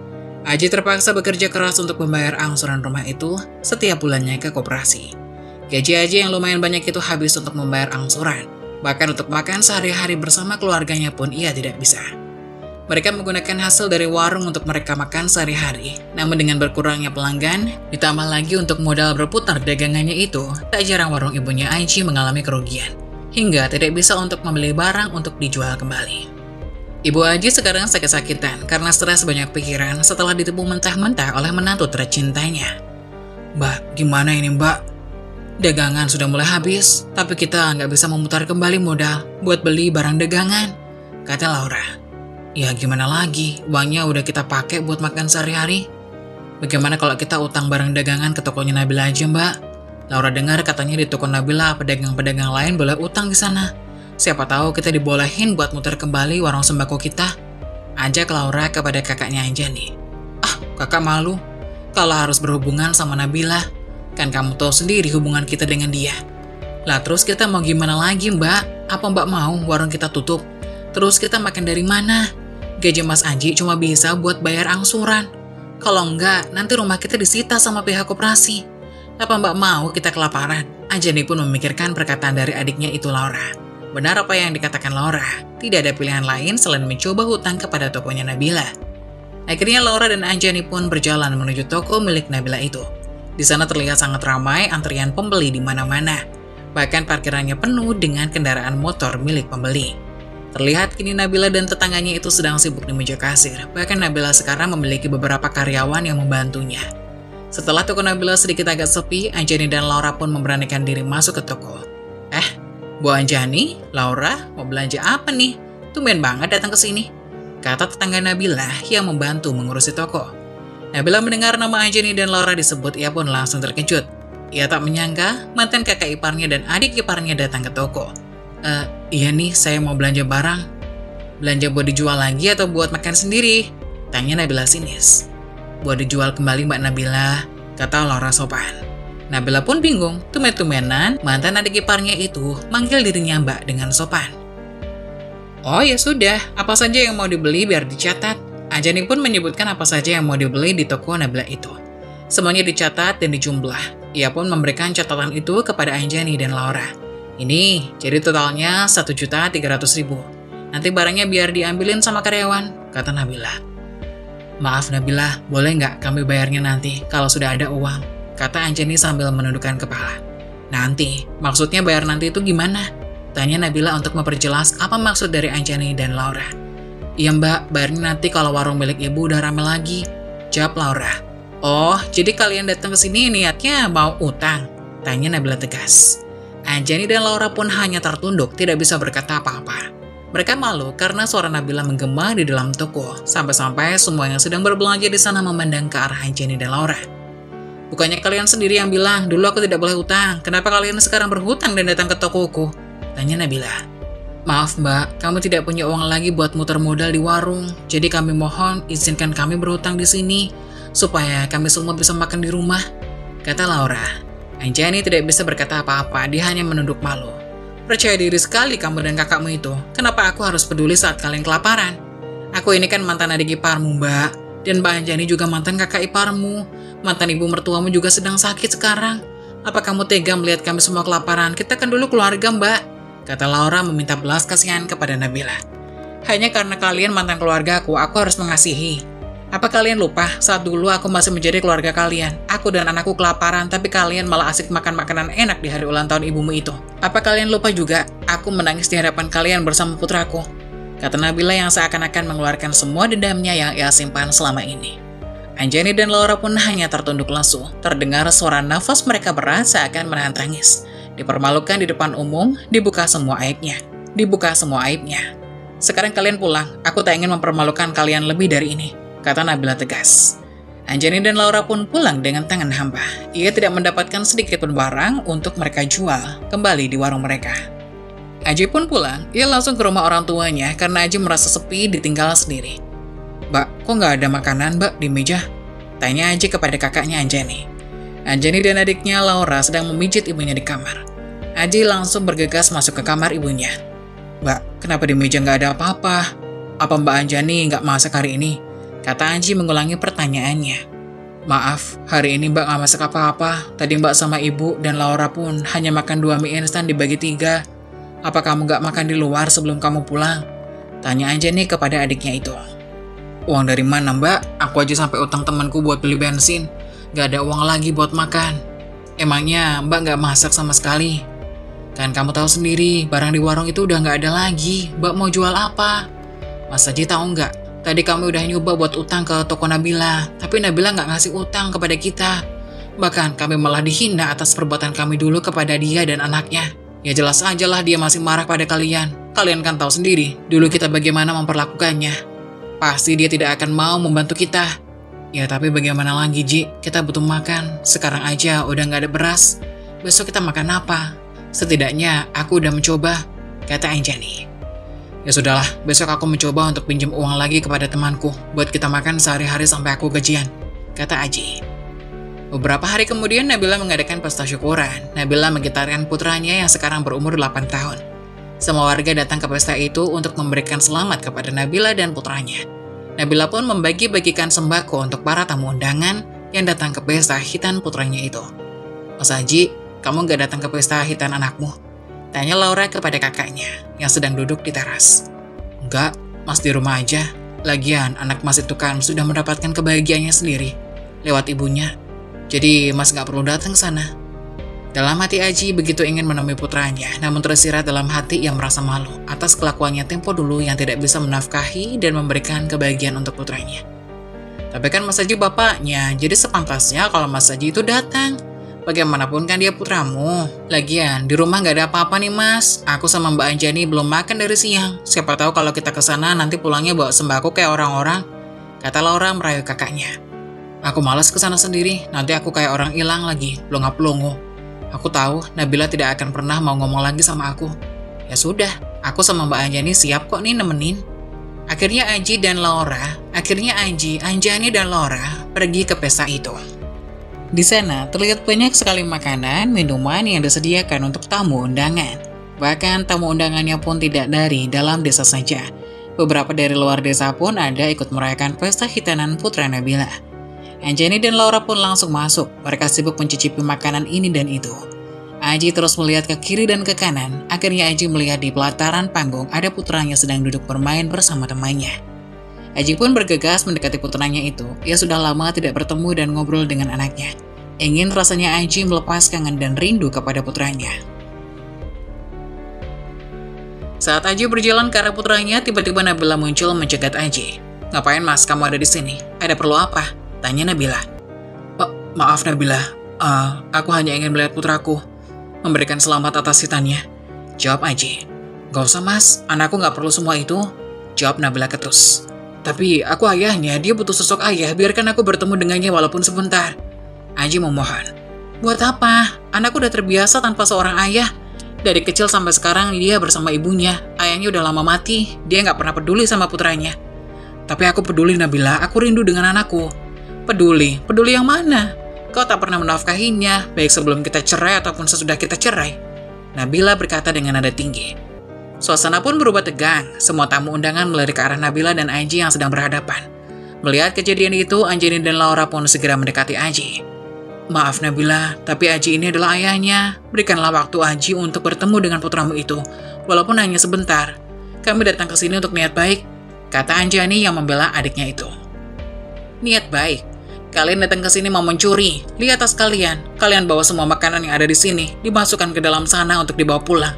Aji terpaksa bekerja keras untuk membayar angsuran rumah itu setiap bulannya ke koperasi. Gaji Aji yang lumayan banyak itu habis untuk membayar angsuran. Bahkan untuk makan sehari-hari bersama keluarganya pun ia tidak bisa. Mereka menggunakan hasil dari warung untuk mereka makan sehari-hari. Namun dengan berkurangnya pelanggan, ditambah lagi untuk modal berputar dagangannya itu, tak jarang warung ibunya Aji mengalami kerugian. Hingga tidak bisa untuk membeli barang untuk dijual kembali. Ibu Aji sekarang sakit-sakitan karena stres banyak pikiran setelah ditipu mentah-mentah oleh menantu tercintanya. Mbak, gimana ini mbak? Dagangan sudah mulai habis, tapi kita nggak bisa memutar kembali modal buat beli barang dagangan, kata Laura. Ya gimana lagi, uangnya udah kita pakai buat makan sehari-hari. Bagaimana kalau kita utang barang dagangan ke tokonya Nabila aja mbak? Laura dengar katanya di toko Nabila pedagang-pedagang lain boleh utang di sana. Siapa tahu kita dibolehin buat muter kembali warung sembako kita. Ajak Laura kepada kakaknya Anjani. Ah, kakak malu kalau harus berhubungan sama Nabila. Kan kamu tahu sendiri hubungan kita dengan dia. Lah terus kita mau gimana lagi mbak? Apa mbak mau warung kita tutup? Terus kita makan dari mana? Gaji Mas Anji cuma bisa buat bayar angsuran. Kalau enggak, nanti rumah kita disita sama pihak koperasi. Apa mbak mau kita kelaparan? Anjani pun memikirkan perkataan dari adiknya itu Laura. Benar apa yang dikatakan Laura, tidak ada pilihan lain selain mencoba hutang kepada tokonya Nabila. Akhirnya Laura dan Anjani pun berjalan menuju toko milik Nabila itu. Di sana terlihat sangat ramai antrian pembeli di mana-mana. Bahkan parkirannya penuh dengan kendaraan motor milik pembeli. Terlihat kini Nabila dan tetangganya itu sedang sibuk di meja kasir. Bahkan Nabila sekarang memiliki beberapa karyawan yang membantunya. Setelah toko Nabila sedikit agak sepi, Anjani dan Laura pun memberanikan diri masuk ke toko. Bu Anjani, Laura, mau belanja apa nih? Tumben banget datang ke sini, kata tetangga Nabila yang membantu mengurusi toko. Nabila mendengar nama Anjani dan Laura disebut, ia pun langsung terkejut. Ia tak menyangka mantan kakak iparnya dan adik iparnya datang ke toko. Iya nih, saya mau belanja barang. Belanja buat dijual lagi atau buat makan sendiri? Tanya Nabila sinis. Buat dijual kembali Mbak Nabila, kata Laura sopan. Nabila pun bingung, tumen-tumenan mantan adik iparnya itu manggil dirinya Mbak dengan sopan. Oh ya sudah, apa saja yang mau dibeli biar dicatat. Anjani pun menyebutkan apa saja yang mau dibeli di toko Nabila itu. Semuanya dicatat dan dijumlah. Ia pun memberikan catatan itu kepada Anjani dan Laura. Ini jadi totalnya 1.300.000. Nanti barangnya biar diambilin sama karyawan, kata Nabila. Maaf Nabila, boleh nggak kami bayarnya nanti kalau sudah ada uang? Kata Anjani sambil menundukkan kepala. Nanti, maksudnya bayar nanti itu gimana? Tanya Nabila untuk memperjelas apa maksud dari Anjani dan Laura. Iya mbak, bayarnya nanti kalau warung milik ibu udah rame lagi, jawab Laura. Oh, jadi kalian datang ke sini niatnya mau utang? Tanya Nabila tegas. Anjani dan Laura pun hanya tertunduk, tidak bisa berkata apa-apa. Mereka malu karena suara Nabila menggema di dalam toko, sampai-sampai semua yang sedang berbelanja di sana memandang ke arah Anjani dan Laura. Bukannya kalian sendiri yang bilang, dulu aku tidak boleh hutang. Kenapa kalian sekarang berhutang dan datang ke tokoku? Tanya Nabila. Maaf mbak, kamu tidak punya uang lagi buat muter modal di warung. Jadi kami mohon izinkan kami berhutang di sini, supaya kami semua bisa makan di rumah, kata Laura. Anjani tidak bisa berkata apa-apa, dia hanya menunduk malu. Percaya diri sekali kamu dan kakakmu itu. Kenapa aku harus peduli saat kalian kelaparan? Aku ini kan mantan adik iparmu, Mbak. Dan Mbak Anjani juga mantan kakak iparmu. Mantan ibu mertuamu juga sedang sakit sekarang. Apa kamu tega melihat kami semua kelaparan? Kita kan dulu keluarga, Mbak. Kata Laura meminta belas kasihan kepada Nabila. Hanya karena kalian mantan keluarga aku harus mengasihi. Apa kalian lupa saat dulu aku masih menjadi keluarga kalian? Aku dan anakku kelaparan, tapi kalian malah asik makan makanan enak di hari ulang tahun ibumu itu. Apa kalian lupa juga aku menangis di hadapan kalian bersama putraku? Kata Nabila yang seakan-akan mengeluarkan semua dendamnya yang ia simpan selama ini. Anjani dan Laura pun hanya tertunduk lesu. Terdengar suara nafas mereka berat seakan menahan tangis. Dipermalukan di depan umum, dibuka semua aibnya. Sekarang kalian pulang, aku tak ingin mempermalukan kalian lebih dari ini, kata Nabila tegas. Anjani dan Laura pun pulang dengan tangan hampa. Ia tidak mendapatkan sedikit pun barang untuk mereka jual kembali di warung mereka. Aji pun pulang, ia langsung ke rumah orang tuanya karena Aji merasa sepi ditinggal sendiri. Mbak, kok nggak ada makanan, Mbak, di meja? Tanya Aji kepada kakaknya Anjani. Anjani dan adiknya Laura sedang memijit ibunya di kamar. Aji langsung bergegas masuk ke kamar ibunya. Mbak, kenapa di meja nggak ada apa-apa? Apa Mbak Anjani nggak masak hari ini? Kata Aji mengulangi pertanyaannya. Maaf, hari ini Mbak nggak masak apa-apa. Tadi Mbak sama Ibu dan Laura pun hanya makan 2 mie instan dibagi 3. Apa kamu nggak makan di luar sebelum kamu pulang? Tanya Anjani kepada adiknya itu. Uang dari mana Mbak? Aku aja sampai utang temanku buat beli bensin. Nggak ada uang lagi buat makan. Emangnya Mbak nggak masak sama sekali? Kan kamu tahu sendiri, barang di warung itu udah nggak ada lagi. Mbak mau jual apa? Mas Haji tahu nggak? Tadi kami udah nyoba buat utang ke toko Nabila, tapi Nabila nggak ngasih utang kepada kita. Bahkan kami malah dihina atas perbuatan kami dulu kepada dia dan anaknya. Ya jelas aja lah dia masih marah pada kalian. Kalian kan tahu sendiri, dulu kita bagaimana memperlakukannya. Pasti dia tidak akan mau membantu kita. Ya tapi bagaimana lagi Ji, kita butuh makan. Sekarang aja udah nggak ada beras. Besok kita makan apa? Setidaknya aku udah mencoba, kata Anjani. Ya sudahlah, besok aku mencoba untuk pinjam uang lagi kepada temanku buat kita makan sehari-hari sampai aku gajian, kata Aji. Beberapa hari kemudian Nabila mengadakan pesta syukuran. Nabila menggitarkan putranya yang sekarang berumur 8 tahun. Semua warga datang ke pesta itu untuk memberikan selamat kepada Nabila dan putranya. Nabila pun membagi-bagikan sembako untuk para tamu undangan yang datang ke pesta hitan putranya itu. Mas Haji, kamu gak datang ke pesta hitan anakmu? Tanya Laura kepada kakaknya yang sedang duduk di teras. Enggak, Mas di rumah aja. Lagian anak Mas itu kan sudah mendapatkan kebahagiaannya sendiri lewat ibunya. Jadi Mas gak perlu datang sana. Dalam hati Aji begitu ingin menemui putranya, namun tersirat dalam hati yang merasa malu atas kelakuannya tempo dulu yang tidak bisa menafkahi dan memberikan kebahagiaan untuk putranya. Tapi kan Mas Haji bapaknya, jadi sepantasnya kalau Mas Haji itu datang. Bagaimanapun kan dia putramu. Lagian, di rumah gak ada apa-apa nih Mas. Aku sama Mbak Anjani belum makan dari siang. Siapa tahu kalau kita ke sana nanti pulangnya bawa sembako kayak orang-orang, kata Laura merayu kakaknya. Aku malas ke sana sendiri, nanti aku kayak orang hilang lagi, pelongo-pelongo. Aku tahu Nabila tidak akan pernah mau ngomong lagi sama aku. Ya sudah, aku sama Mbak Anjani siap kok nih nemenin. Akhirnya Anjani dan Laura pergi ke pesta itu. Di sana terlihat banyak sekali makanan, minuman yang disediakan untuk tamu undangan. Bahkan tamu undangannya pun tidak dari dalam desa saja. Beberapa dari luar desa pun ada ikut merayakan pesta hitanan putra Nabila. Anjani dan Laura pun langsung masuk. Mereka sibuk mencicipi makanan ini dan itu. Aji terus melihat ke kiri dan ke kanan. Akhirnya Aji melihat di pelataran panggung ada putranya sedang duduk bermain bersama temannya. Aji pun bergegas mendekati putranya itu. Ia sudah lama tidak bertemu dan ngobrol dengan anaknya. Ingin rasanya Aji melepas kangen dan rindu kepada putranya. Saat Aji berjalan ke arah putranya, tiba-tiba Nabila muncul mencegat Aji. Ngapain Mas, kamu ada di sini? Ada perlu apa? Tanya Nabila. Maaf Nabila, aku hanya ingin melihat putraku, memberikan selamat atas hitannya. Jawab Aji. Gak usah Mas, anakku gak perlu semua itu. Jawab Nabila ketus. Tapi aku ayahnya, dia butuh sosok ayah, biarkan aku bertemu dengannya walaupun sebentar. Aji memohon. Buat apa? Anakku udah terbiasa tanpa seorang ayah. Dari kecil sampai sekarang dia bersama ibunya. Ayahnya udah lama mati, dia gak pernah peduli sama putranya. Tapi aku peduli Nabila, aku rindu dengan anakku. Peduli yang mana? kau tak pernah menafkahinya, baik sebelum kita cerai ataupun sesudah kita cerai. Nabila berkata dengan nada tinggi. Suasana pun berubah tegang. Semua tamu undangan melirik ke arah Nabila dan Aji yang sedang berhadapan. Melihat kejadian itu, Anjani dan Laura pun segera mendekati Aji. Maaf Nabila, tapi Aji ini adalah ayahnya. Berikanlah waktu Aji untuk bertemu dengan putramu itu, walaupun hanya sebentar. Kami datang ke sini untuk niat baik, kata Anjani yang membela adiknya itu. Niat baik? Kalian datang ke sini mau mencuri. Lihat tas kalian. Kalian bawa semua makanan yang ada di sini, dimasukkan ke dalam sana untuk dibawa pulang.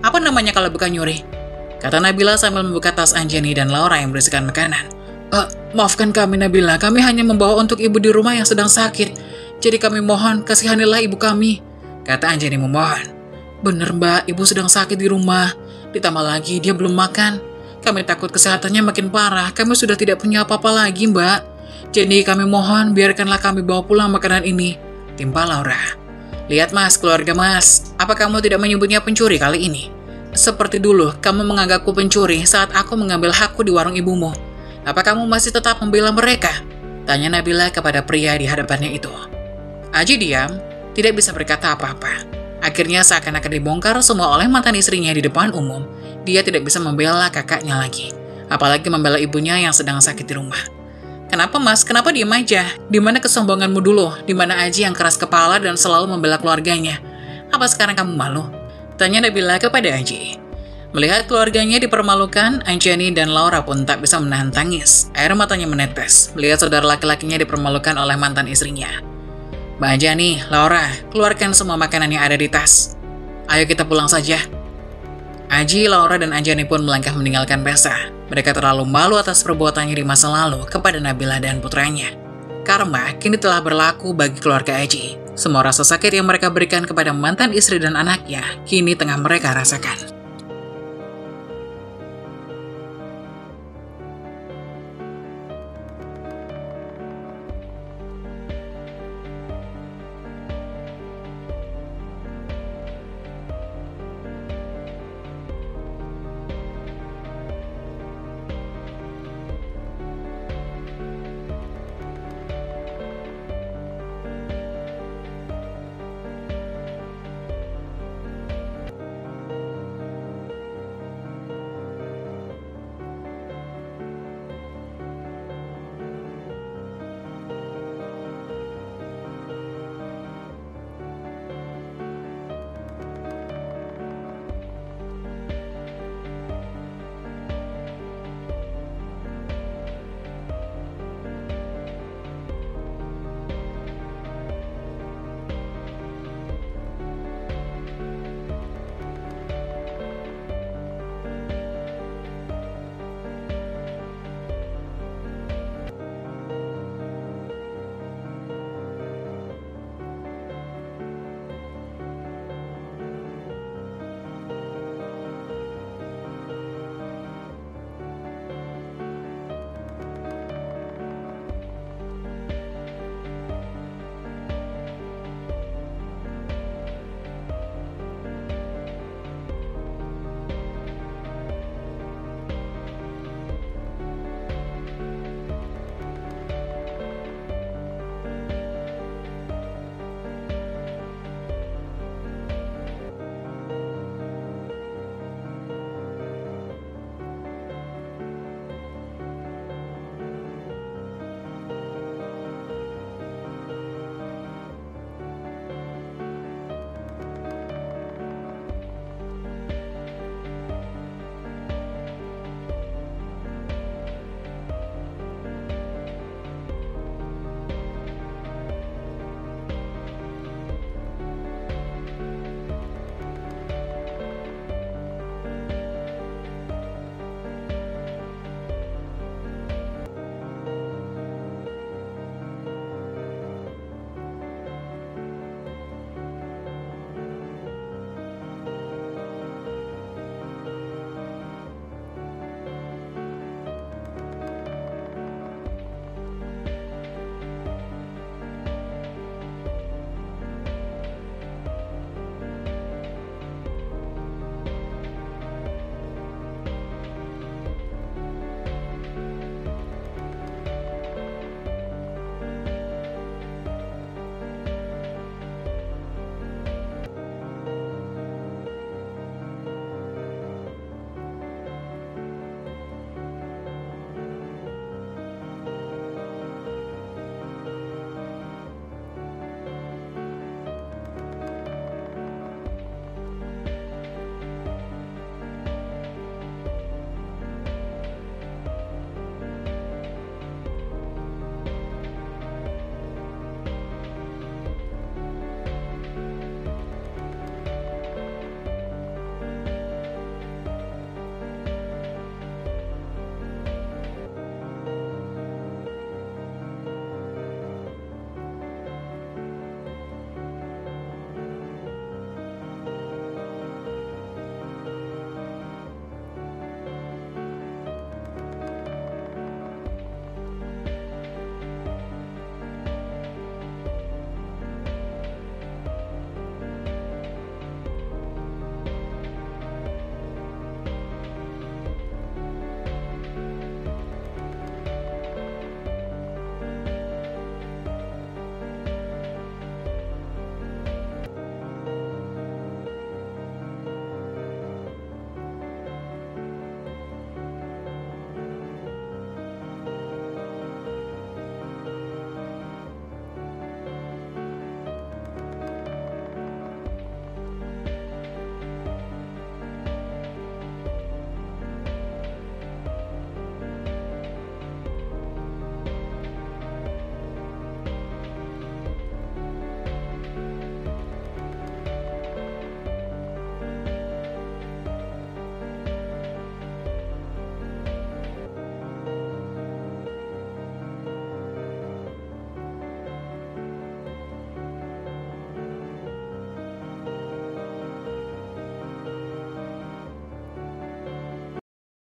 Apa namanya kalau bukan nyuri? Kata Nabila sambil membuka tas Anjani dan Laura yang berisikan makanan. Maafkan kami Nabila, kami hanya membawa untuk ibu di rumah yang sedang sakit. Jadi kami mohon, kasihanilah ibu kami, kata Anjani memohon. Bener mbak, ibu sedang sakit di rumah. Ditambah lagi, dia belum makan. Kami takut kesehatannya makin parah, kami sudah tidak punya apa-apa lagi mbak. Jadi kami mohon, biarkanlah kami bawa pulang makanan ini, timpal Laura. Lihat mas, keluarga mas, apa kamu tidak menyebutnya pencuri kali ini? Seperti dulu, kamu menganggapku pencuri saat aku mengambil hakku di warung ibumu. Apa kamu masih tetap membela mereka? Tanya Nabila kepada pria di hadapannya itu. Aji diam, tidak bisa berkata apa-apa. Akhirnya seakan-akan dibongkar semua oleh mantan istrinya di depan umum. Dia tidak bisa membela kakaknya lagi. Apalagi membela ibunya yang sedang sakit di rumah. Kenapa mas? Kenapa diem aja? Di mana kesombonganmu dulu? Di mana Aji yang keras kepala dan selalu membela keluarganya? Apa sekarang kamu malu? Tanya Nabila kepada Aji. Melihat keluarganya dipermalukan, Anjani dan Laura pun tak bisa menahan tangis. Air matanya menetes, melihat saudara laki-lakinya dipermalukan oleh mantan istrinya. Mbak Anjani, Laura, keluarkan semua makanan yang ada di tas. Ayo kita pulang saja. Aji, Laura, dan Anjani pun melangkah meninggalkan pesta. Mereka terlalu malu atas perbuatannya di masa lalu kepada Nabila dan putranya. Karma kini telah berlaku bagi keluarga Aji. Semua rasa sakit yang mereka berikan kepada mantan istri dan anaknya, kini tengah mereka rasakan.